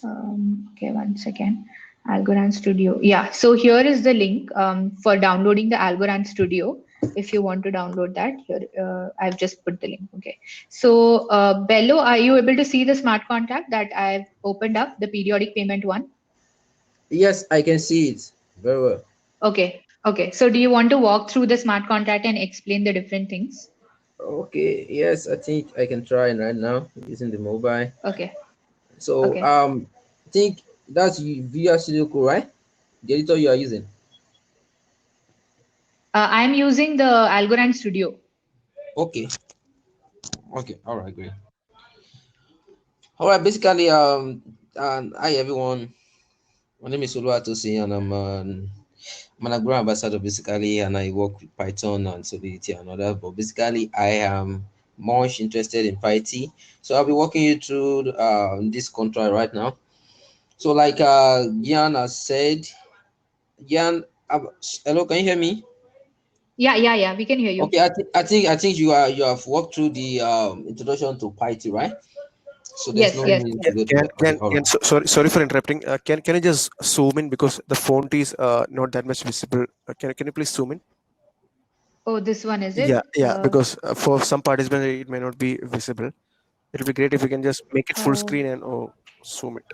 Speaker 2: Okay, one second. Algorand Studio. Yeah, so here is the link for downloading the Algorand Studio. If you want to download that, here I've just put the link. Okay. So Bello, are you able to see the smart contract that I've opened up, the periodic payment one?
Speaker 3: Yes, I can see it very well.
Speaker 2: Okay. Okay. So do you want to walk through the smart contract and explain the different things?
Speaker 3: Okay, yes, I think I can try right now using the mobile.
Speaker 2: Okay.
Speaker 3: So
Speaker 2: Okay.
Speaker 3: I think that's Visual Studio Code, right? The editor you are using.
Speaker 2: I'm using the Algorand Studio.
Speaker 3: Okay. Okay. All right. Great. All right. Basically, hi everyone. My name is Oluwatosin, and I'm an Agro ambassador basically, and I work with Python and Solidity and other. But basically, I am much interested in Python, so I'll be walking you through this contract right now. So, like Gian has said, Gian, hello, can you hear me?
Speaker 2: Yeah. Yeah. Yeah. We can hear you.
Speaker 3: Okay, I think you have walked through the introduction to Python, right? So there's
Speaker 2: Yes.
Speaker 3: no
Speaker 2: Yes.
Speaker 3: need to
Speaker 2: Yes.
Speaker 3: go to that. Okay, all right.
Speaker 1: Sorry for interrupting. Can you just zoom in because the font is not that much visible. Can you please zoom in?
Speaker 2: Oh, this one is
Speaker 1: Yeah,
Speaker 2: it?
Speaker 1: yeah. Because for some participants it may not be visible. It'll be great if you can just make it full
Speaker 2: Oh,
Speaker 1: screen and zoom it.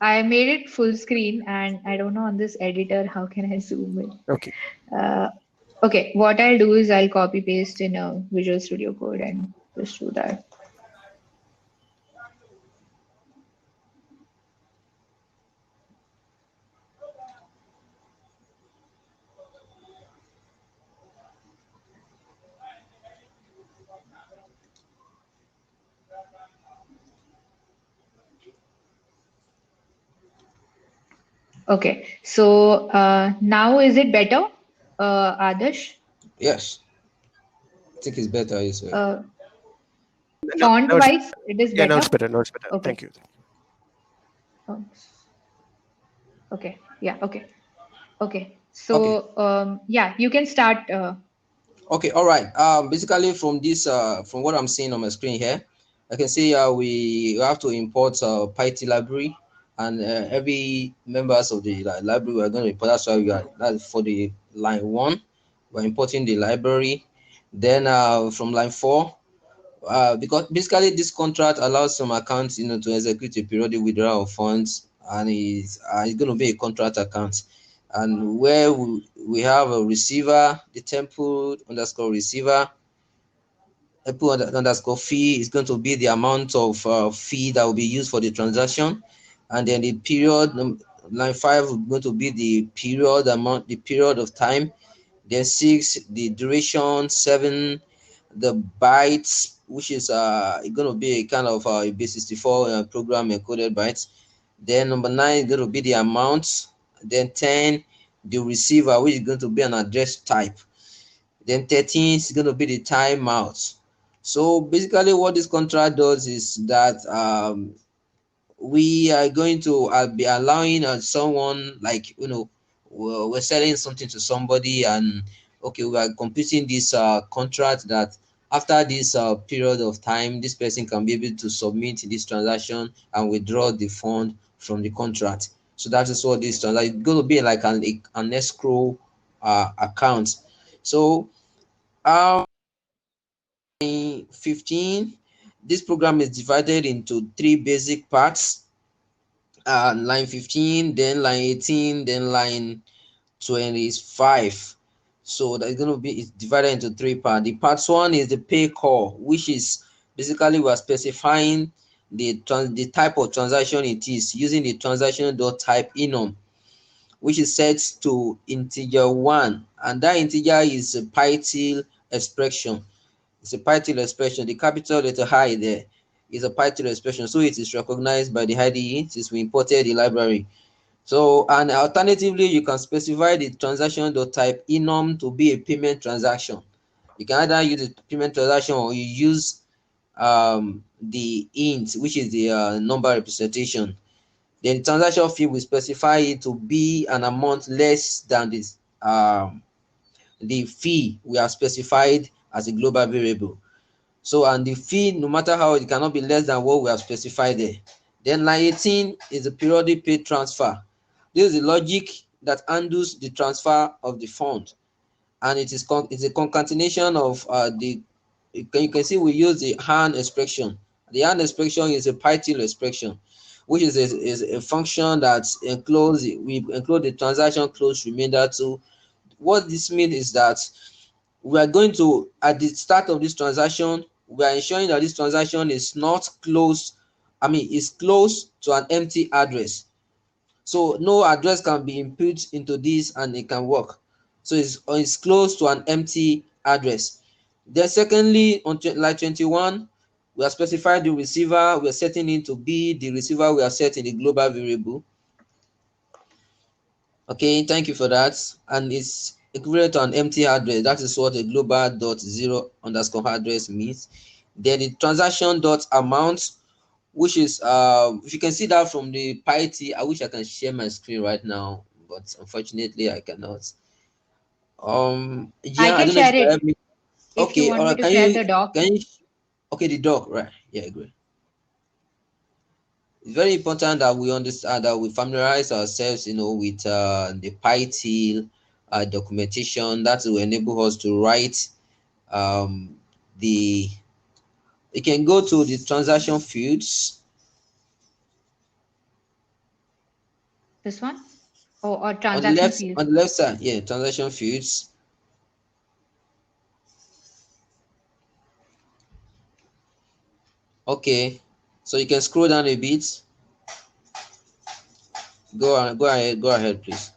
Speaker 2: I made it full screen, and I don't know on this editor how can I zoom it.
Speaker 1: Okay.
Speaker 2: Okay. What I'll do is I'll copy paste in a Visual Studio Code and just do that. Okay. So now is it better, Adarsh?
Speaker 3: Yes. I think it's better this way.
Speaker 2: Font
Speaker 1: now it's,
Speaker 2: wise, it is
Speaker 1: yeah, now it's
Speaker 2: better.
Speaker 1: better. Now it's better.
Speaker 2: Okay.
Speaker 1: Thank you.
Speaker 2: Oh, okay. Yeah. Okay. Okay.
Speaker 3: Okay.
Speaker 2: So yeah, you can start.
Speaker 3: Okay, all right. Basically from this, from what I'm seeing on my screen here, I can see we have to import Python library, and every members of the library we're going to import. That's why we are that's for the line 1. We're importing the library. Then from line 4, because basically this contract allows some accounts, to execute a periodic withdrawal of funds, and it's going to be a contract account, and where we have a receiver, the temple underscore receiver, temple underscore fee is going to be the amount of fee that will be used for the transaction, and then the period, line 5 is going to be the period amount, the period of time, then 6 the duration, 7 the bytes, which is going to be a kind of a base64 program encoded bytes. Then number 9 is going to be the amount. Then 10 the receiver, which is going to be an address type. Then 13 is going to be the timeout. So basically what this contract does is that we are going to be allowing someone, like, we're selling something to somebody, and okay, we are completing this contract that after this period of time, this person can be able to submit this transaction and withdraw the fund from the contract. So that is what this transaction is going to be, like an escrow account. So 15, this program is divided into 3 basic parts. Line 15, then line 18, then line 25. So that's going to be, it's divided into 3 parts. The part 1 is the pay call, which is basically we are specifying the type of transaction it is using the transaction.type enum, which is set to integer 1, and that integer is a Python expression. It's a Python expression. The capital letter I there is a Python expression, so it is recognized by the IDE since we imported the library. So, and alternatively, you can specify the transaction.type enum to be a payment transaction. You can either use a payment transaction, or you use the int, which is the number representation. Then transaction fee will specify it to be an amount less than this the fee we have specified as a global variable. So, and the fee, no matter how, it cannot be less than what we have specified there. Then line 18 is a periodic pay transfer. This is the logic that handles the transfer of the fund, and it's a concatenation of you can see we use the hand expression. The hand expression is a Python expression, which is a function that we enclose the transaction close remainder to. What this means is that we are going to, at the start of this transaction, we are ensuring that this transaction is not close, is close to an empty address. So no address can be input into this and it can work. So it's close to an empty address. Then secondly, on line 21, we are specifying the receiver. We are setting it to be the receiver we are setting the global variable. Okay, thank you for that. And it's equivalent to an empty address. That is what a global.0 underscore address means. Then the transaction dot amount, which is if you can see that from the Python, I wish I can share my screen right now, but unfortunately I cannot. Yeah,
Speaker 2: I
Speaker 3: I
Speaker 2: can
Speaker 3: don't know if
Speaker 2: share
Speaker 3: you can
Speaker 2: it
Speaker 3: help me.
Speaker 2: if you
Speaker 3: Okay, all
Speaker 2: want me
Speaker 3: right.
Speaker 2: to share the doc.
Speaker 3: Okay, the doc, right? Yeah, great. It's very important that we understand, that we familiarize ourselves, with the Python documentation that will enable us to write the. You can go to the transaction fields.
Speaker 2: This one? Or
Speaker 3: On the
Speaker 2: transaction field?
Speaker 3: on the left side, yeah, transaction fields. Okay, so you can scroll down a bit. Go ahead, please.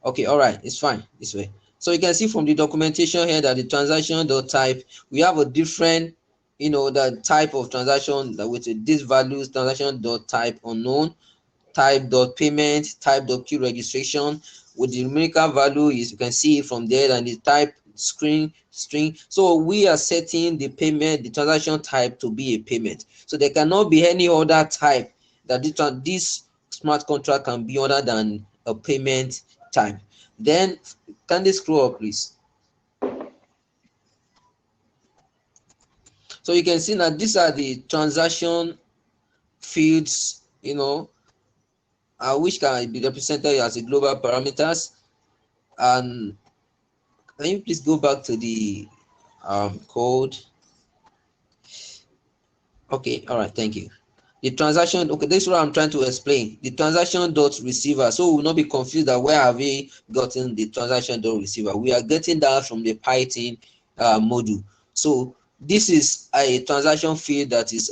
Speaker 3: Okay, all right, it's fine this way. So you can see from the documentation here that the transaction.type, we have a different, the type of transaction that with this values, transaction.type unknown, type.payment, type.queue registration. With the numerical value is, you can see from there, and the type string. So we are setting the payment, the transaction type to be a payment. So there cannot be any other type that this smart contract can be other than a payment type. Then can they scroll up, please? So you can see that these are the transaction fields, which can be represented as a global parameters. And can you please go back to the code? Okay, all right, thank you. The transaction, okay, this is what I'm trying to explain. The transaction dot receiver. So we will not be confused that where have we gotten the transaction dot receiver? We are getting that from the Python module. So this is a transaction field that is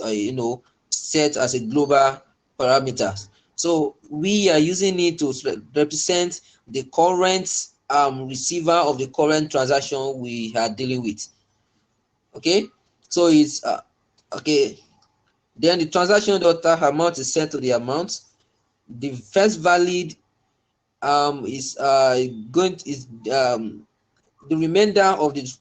Speaker 3: set as a global parameter. So we are using it to represent the current receiver of the current transaction we are dealing with. Okay, so it's okay. Then the transaction data amount is set to the amount. The first valid is the remainder of the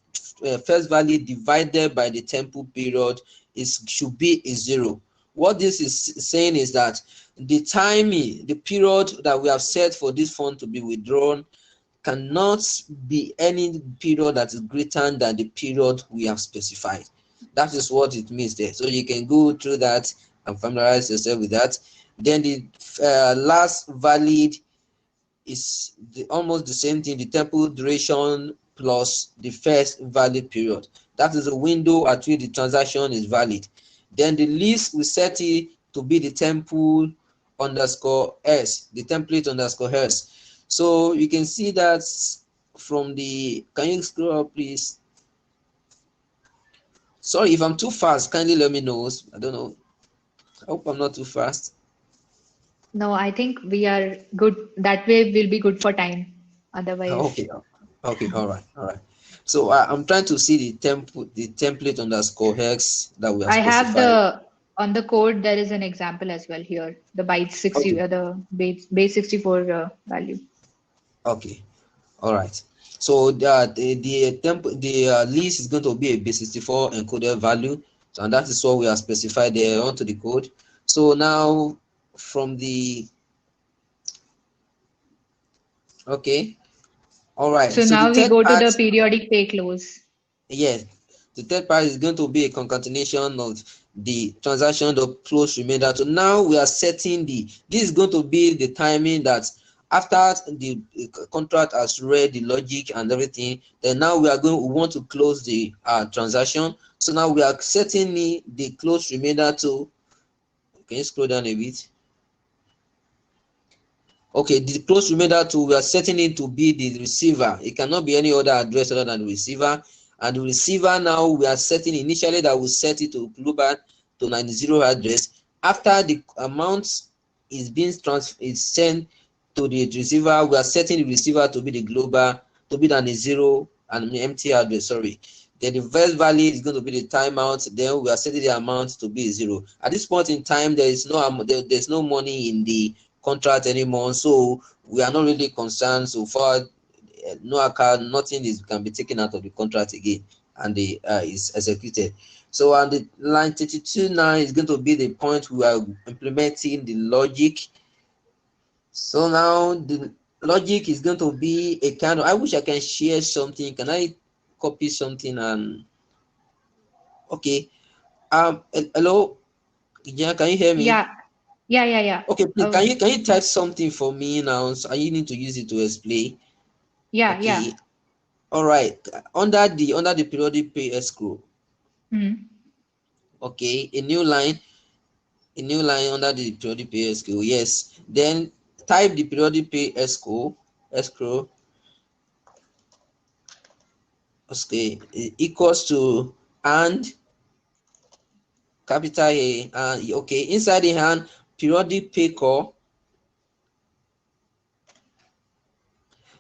Speaker 3: first valid divided by the temporal period should be a 0. What this is saying is that the timing, the period that we have set for this fund to be withdrawn cannot be any period that is greater than the period we have specified. That is what it means there. So you can go through that and familiarize yourself with that. Then the last valid is almost the same thing, the temporal duration plus the first valid period. That is a window at which the transaction is valid. Then the least we set it to be the temporal underscore s, the template underscore s. So you can see that from the, can you scroll up, please? Sorry if I'm too fast, kindly let me know. I don't know. I hope I'm not too fast.
Speaker 2: No, I think we are good. That way will be good for time. Otherwise.
Speaker 3: Okay. Okay. All right. So I'm trying to see the template underscore hex that we have
Speaker 2: I have
Speaker 3: specified.
Speaker 2: on the code, there is an example as well here. The byte 60,
Speaker 3: Okay.
Speaker 2: the base 64 value.
Speaker 3: Okay. All right. So the list is going to be a base 64 encoded value, and that is what we have specified there onto the code. So now from the okay. All right.
Speaker 2: So
Speaker 3: So
Speaker 2: now
Speaker 3: the
Speaker 2: we
Speaker 3: third
Speaker 2: go to
Speaker 3: part,
Speaker 2: the periodic pay close.
Speaker 3: yes, the third part is going to be a concatenation of the transaction the close remainder. So now we are setting this is going to be the timing that after the contract has read the logic and everything, then now we want to close the transaction. So now we are setting the close remainder to, can you scroll down a bit? Okay, the close remainder to, we are setting it to be the receiver. It cannot be any other address other than the receiver. And the receiver now we are setting initially that we set it to global to 90 address. After the amount is being is sent to the receiver, we are setting the receiver to be the global, to be 90 and empty address. Sorry. Then the first value is going to be the timeout. Then we are setting the amount to be 0. At this point in time, there is there's no money in the contract anymore, so we are not really concerned so far. No account, nothing can be taken out of the contract again, and the is executed. So on the line 32 now is going to be the point we are implementing the logic. So now the logic is going to be a kind of, I wish I can share something. Can I copy something? And okay, hello, yeah, can you hear me?
Speaker 2: Yeah.
Speaker 3: Okay, please, can you type something for me now? So you need to use it to explain.
Speaker 2: Yeah.
Speaker 3: Okay. All right. Under the periodic pay escrow. Okay, a new line under the periodic pay escrow. Yes. Then type the periodic pay escrow. Okay, equals to and capital A, and okay, inside the hand periodic pay call,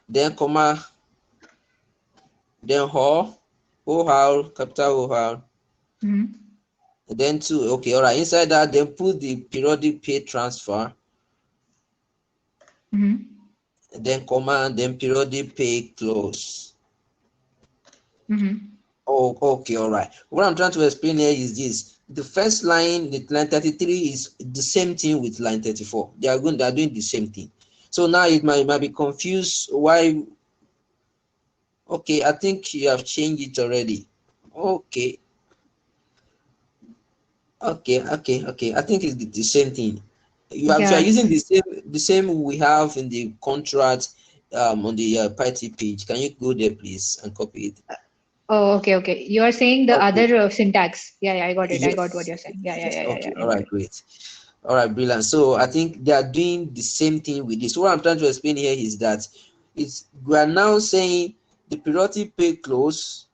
Speaker 3: then comma, then OR, capital OR. Then two, okay, all right. Inside that, then put the periodic pay transfer. Then comma, then periodic pay close.
Speaker 2: Mm-hmm.
Speaker 3: Oh, okay, all right. What I'm trying to explain here is this: the first line, the line 33, is the same thing with line 34. They are doing the same thing. So now it might be confused why. Okay, I think you have changed it already. Okay, okay. I think it's the same thing. You are using
Speaker 2: Yes.
Speaker 3: the same we have in the contract on the party page. Can you go there, please, and copy it?
Speaker 2: Oh, okay. You are saying the
Speaker 3: Okay.
Speaker 2: other syntax. Yeah, I got it. I got what
Speaker 3: Yes.
Speaker 2: you're saying. Yeah, yeah,
Speaker 3: Yes.
Speaker 2: yeah, yeah,
Speaker 3: Okay.
Speaker 2: yeah. I
Speaker 3: All
Speaker 2: got
Speaker 3: right.
Speaker 2: it.
Speaker 3: Great. All right. Brilliant. So I think they are doing the same thing with this. What I'm trying to explain here is that we are now saying the periodic pay close.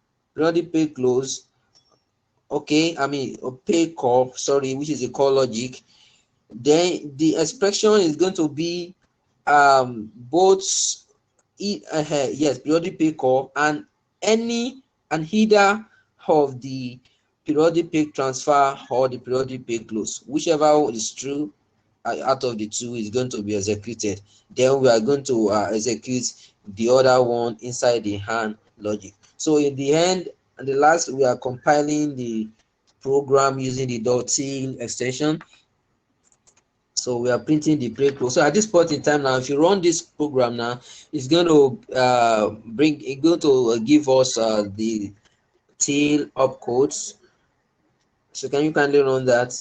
Speaker 3: Okay. I mean, pay call. Sorry, which is a call logic. Then the expression is going to be both yes, periodic pay call and any and either of the periodic pay transfer or the periodic pay close, whichever is true out of the two is going to be executed. Then we are going to execute the other one inside the hand logic. So in the end and the last, we are compiling the program using the .til extension. So we are printing the play close. So at this point in time now, if you run this program now, it's going to give us the tail up codes. So can you kindly run that?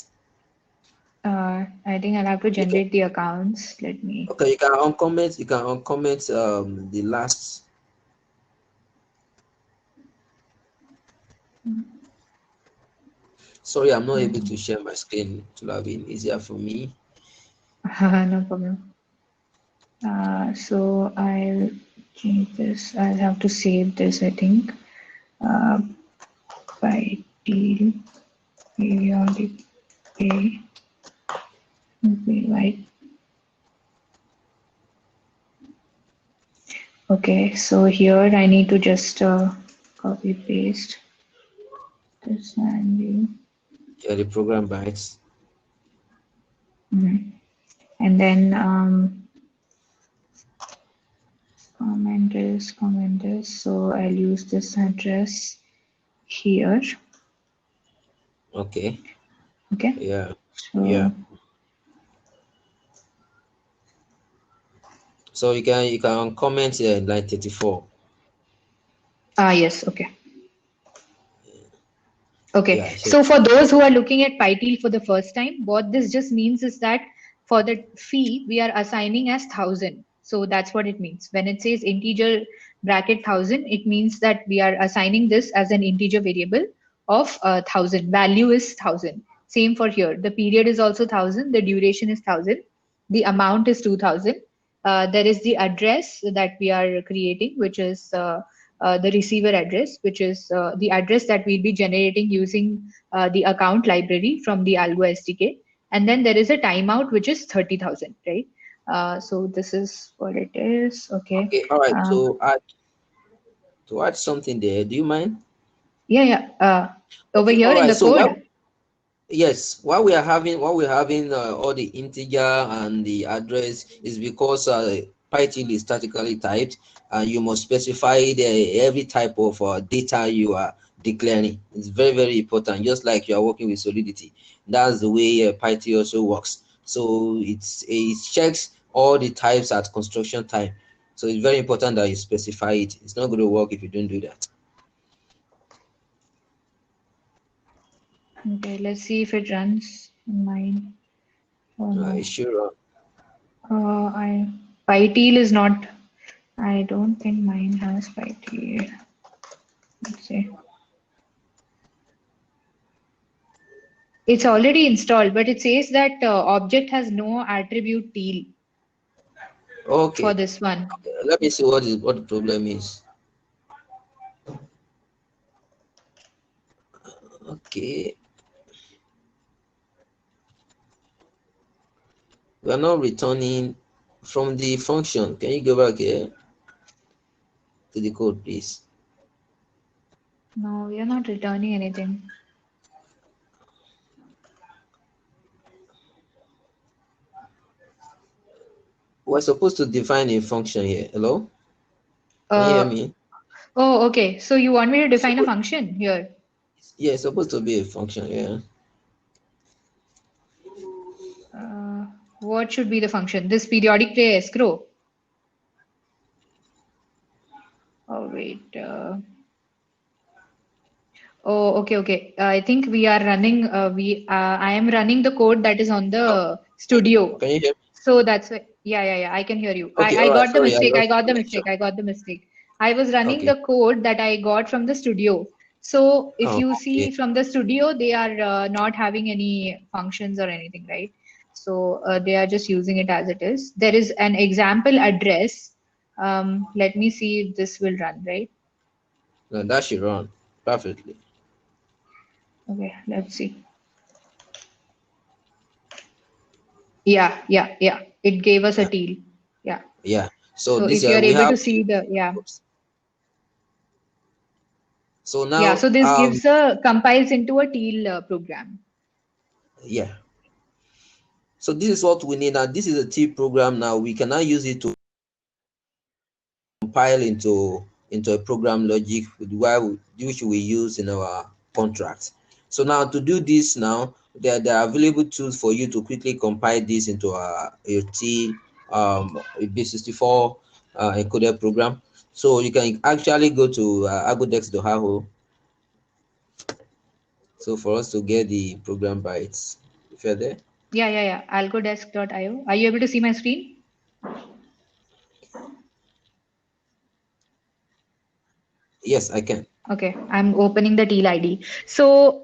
Speaker 2: I think I'll have to
Speaker 3: You can,
Speaker 2: generate the accounts. Let me.
Speaker 3: okay, you can uncomment the last. Sorry, I'm not able to share my screen. It would have been easier for me.
Speaker 2: No problem. So I'll change this. I'll have to save this, I think. Uh, by deal periodic pay be right. Okay, so here I need to just copy paste this and
Speaker 3: Yeah, the program bytes.
Speaker 2: and then comment this. So I'll use this address here.
Speaker 3: Okay.
Speaker 2: Okay.
Speaker 3: Yeah. Yeah.
Speaker 2: So
Speaker 3: So you can comment here in line 34.
Speaker 2: yes. Okay. Okay,
Speaker 3: Yeah. So,
Speaker 2: so for those who are looking at PyTeal for the first time, what this just means is that for the fee, we are assigning as 1,000. So that's what it means. When it says integer bracket 1,000, it means that we are assigning this as an integer variable of 1,000. Value is 1,000. Same for here. The period is also 1,000. The duration is 1,000. The amount is 2,000. There is the address that we are creating, which is the receiver address, which is the address that we'll be generating using the account library from the Algo SDK. And then there is a timeout, which is 30,000, right? So this is what it is. Okay.
Speaker 3: okay. All right.
Speaker 2: Um,
Speaker 3: To add something there, do you mind?
Speaker 2: yeah. Over
Speaker 3: Okay,
Speaker 2: here
Speaker 3: all
Speaker 2: in
Speaker 3: right.
Speaker 2: the
Speaker 3: So
Speaker 2: code.
Speaker 3: yes, while we're having all the integer and the address is because Python is statically typed, and you must specify every type of data you are declaring. It's very, very important. Just like you are working with Solidity, that's the way Python also works. So it checks all the types at construction time. So it's very important that you specify it. It's not going to work if you don't do that.
Speaker 2: Okay, let's see if it runs in mine or no.
Speaker 3: Sure.
Speaker 2: I PyTeal is not. I don't think mine has PyTeal. Let's see. It's already installed, but it says that object has no attribute teal for
Speaker 3: Okay.
Speaker 2: this one.
Speaker 3: Let me see what the problem is. Okay. We are not returning from the function. Can you go back here to the code, please?
Speaker 2: No, we are not returning anything.
Speaker 3: We're supposed to define a function here. Hello? Can you hear
Speaker 2: Uh,
Speaker 3: me?
Speaker 2: Oh, okay. So you want me to define a function here?
Speaker 3: Yeah, it's supposed to be a function. Yeah.
Speaker 2: What should be the function? This periodic play escrow. Oh, wait. Oh, okay, okay. I think we are running. I am running the code that is on
Speaker 3: Oh,
Speaker 2: the studio.
Speaker 3: can you hear me?
Speaker 2: So that's why. Yeah, yeah, yeah. I can hear you.
Speaker 3: Okay,
Speaker 2: I
Speaker 3: all right.
Speaker 2: got the
Speaker 3: Sorry, I
Speaker 2: mistake. I
Speaker 3: lost
Speaker 2: got the
Speaker 3: connection.
Speaker 2: mistake. I got the mistake. I was running
Speaker 3: Okay.
Speaker 2: the code that I got from the studio. So if
Speaker 3: Oh,
Speaker 2: you
Speaker 3: okay.
Speaker 2: see from the studio, they are not having any functions or anything, right? So they are just using it as it is. There is an example address. Let me see if this will run, right?
Speaker 3: No, that should run perfectly.
Speaker 2: Okay, let's see. Yeah, yeah, yeah. It gave us a
Speaker 3: Yeah.
Speaker 2: teal. Yeah.
Speaker 3: Yeah. So
Speaker 2: So
Speaker 3: this
Speaker 2: if you're
Speaker 3: we
Speaker 2: able
Speaker 3: have.
Speaker 2: to see the, yeah.
Speaker 3: Oops. So
Speaker 2: Yeah,
Speaker 3: now
Speaker 2: so this gives compiles into a teal program.
Speaker 3: yeah. So this is what we need now. This is a T program now. We can now use it to compile into a program logic which we use in our contracts. So now to do this now, there are available tools for you to quickly compile this into a T a base64 encoded program. So you can actually go to agodex.io. So for us to get the program bytes, if you're there.
Speaker 2: Yeah, yeah, yeah. Algodesk.io. Are you able to see my screen?
Speaker 3: Yes, I can.
Speaker 2: Okay, I'm opening the teal ID. So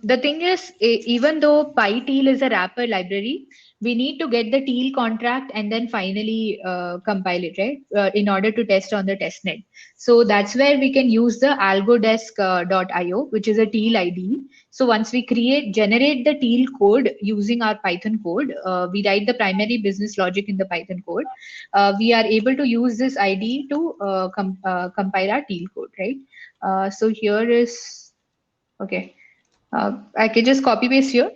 Speaker 2: the thing is, even though PyTeal is a wrapper library, we need to get the teal contract and then finally compile it, right? In order to test on the testnet. So that's where we can use the algodesk.io, which is a teal ID. So once we generate the teal code using our Python code, we write the primary business logic in the Python code. We are able to use this ID to compile our teal code, right? So here is, okay. I can just copy paste here.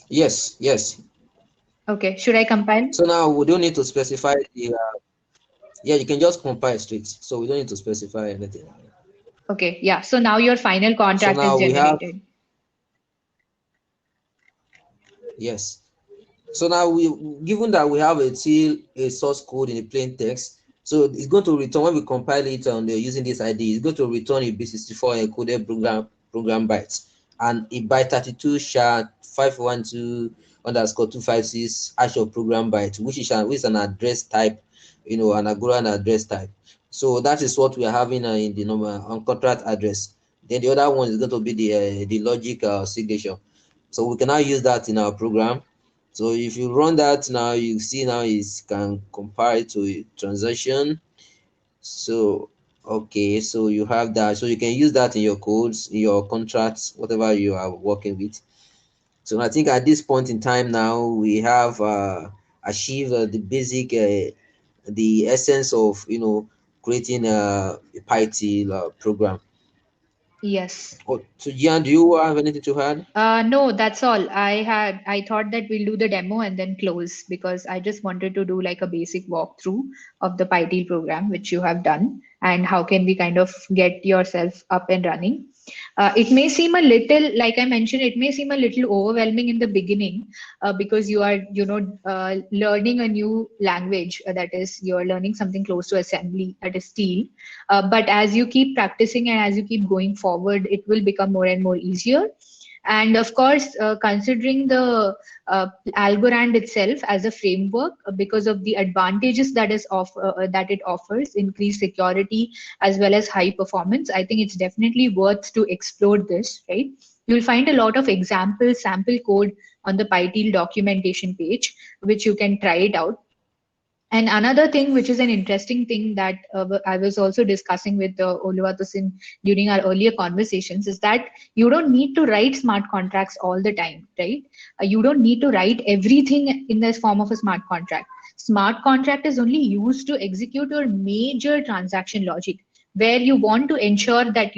Speaker 3: Yes, yes.
Speaker 2: Okay, should I compile?
Speaker 3: So now we don't need to specify the yeah, you can just compile straight. So we don't need to specify anything.
Speaker 2: Okay, yeah. So now your final
Speaker 3: So
Speaker 2: contract is
Speaker 3: now we have
Speaker 2: generated.
Speaker 3: yes. So now given that we have a source code in the plain text, so it's going to return when we compile it on using this ID, it's going to return a base64 encoded program bytes and a byte 32 512 underscore 256 hash of program byte, which is an address type, an Agora address type. So that is what we are having in the normal on contract address. Then the other one is going to be the logic signature. So we can now use that in our program. So if you run that now, you see now it can compare it to a transaction. So okay, so you have that. So you can use that in your codes, in your contracts, whatever you are working with. So I think at this point in time now, we have achieved the basic, the essence of creating a PyTeal program.
Speaker 2: Yes.
Speaker 3: Oh, so Gian, do you have anything to add?
Speaker 2: No, that's all. I thought that we'll do the demo and then close because I just wanted to do like a basic walkthrough of the PyTeal program, which you have done, and how can we kind of get yourself up and running. It may seem a little, like I mentioned, it may seem a little overwhelming in the beginning because you are, learning a new language. That is, you're learning something close to assembly, that is Steel. But as you keep practicing and as you keep going forward, it will become more and more easier. And of course, considering the Algorand itself as a framework, because of the advantages that it offers, increased security as well as high performance, I think it's definitely worth to explore this, right? You'll find a lot of example sample code on the PyTeal documentation page, which you can try it out. And another thing, which is an interesting thing that I was also discussing with Oluwatosin during our earlier conversations, is that you don't need to write smart contracts all the time, right? You don't need to write everything in the form of a smart contract. Smart contract is only used to execute your major transaction logic, where you want to ensure that,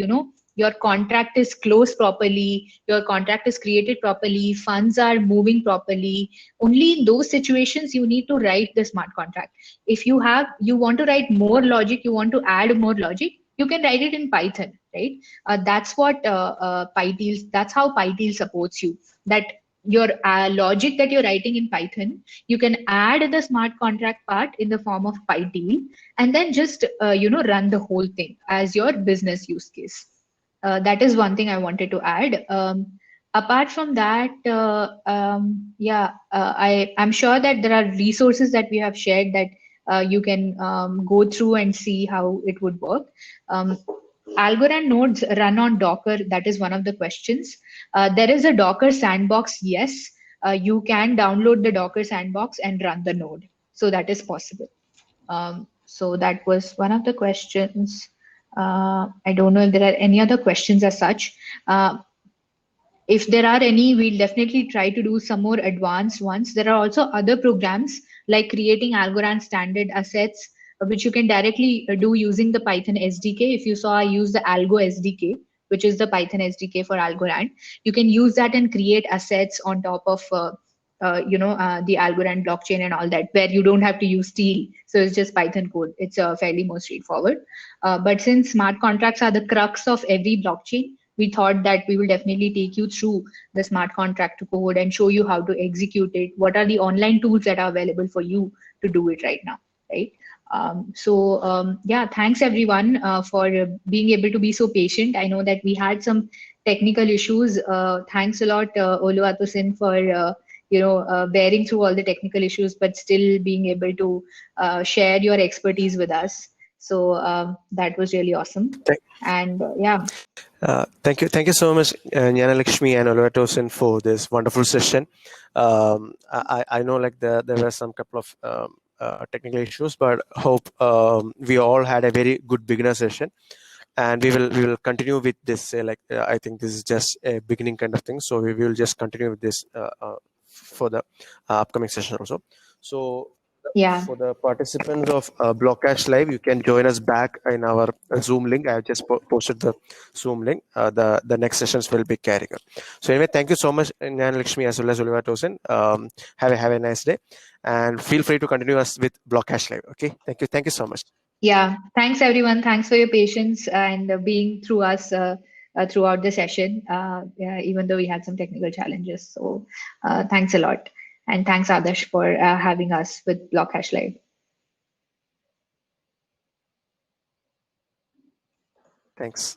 Speaker 2: your contract is closed properly, your contract is created properly, funds are moving properly. Only in those situations you need to write the smart contract. If you want to write more logic, you want to add more logic, you can write it in Python, right? That's what that's how PyTeal supports you. That your logic that you're writing in Python, you can add the smart contract part in the form of PyTeal, and then just run the whole thing as your business use case. That is one thing I wanted to add. Apart from that, I'm sure that there are resources that we have shared that you can go through and see how it would work. Algorand nodes run on Docker. That is one of the questions. There is a Docker sandbox. Yes, you can download the Docker sandbox and run the node. So that is possible. So that was one of the questions. I don't know if there are any other questions as such. If there are any, we'll definitely try to do some more advanced ones. There are also other programs like creating Algorand standard assets, which you can directly do using the Python SDK. If you saw, I use the Algo SDK, which is the Python SDK for Algorand. You can use that and create assets on top of the Algorand blockchain and all that, where you don't have to use Steel. So it's just Python code. It's fairly more straightforward. But since smart contracts are the crux of every blockchain, we thought that we will definitely take you through the smart contract code and show you how to execute it. What are the online tools that are available for you to do it right now, right? Thanks everyone for being able to be so patient. I know that we had some technical issues. Thanks a lot, Oluwatosin, for bearing through all the technical issues, but still being able to share your expertise with us. So that was really awesome.
Speaker 1: Thank you so much, Jnanalakshmi and Oluwatosin, for this wonderful session. I know like there were some couple of technical issues, but hope we all had a very good beginner session, and we will continue with this. I think this is just a beginning kind of thing, so we will just continue with this for the upcoming session also. So for the participants of Blockcash Live, you can join us back in our Zoom link. I have just posted the Zoom link. The next sessions will be carrying on. So anyway, thank you so much, Jnanalakshmi as well as Oluwatosin. Have a nice day, and feel free to continue us with Blockcash Live. Okay, thank you so much.
Speaker 2: Yeah, thanks everyone. Thanks for your patience and being through us throughout the session, even though we had some technical challenges. So thanks a lot. And thanks, Adarsh, for having us with Blockcash Live.
Speaker 1: Thanks.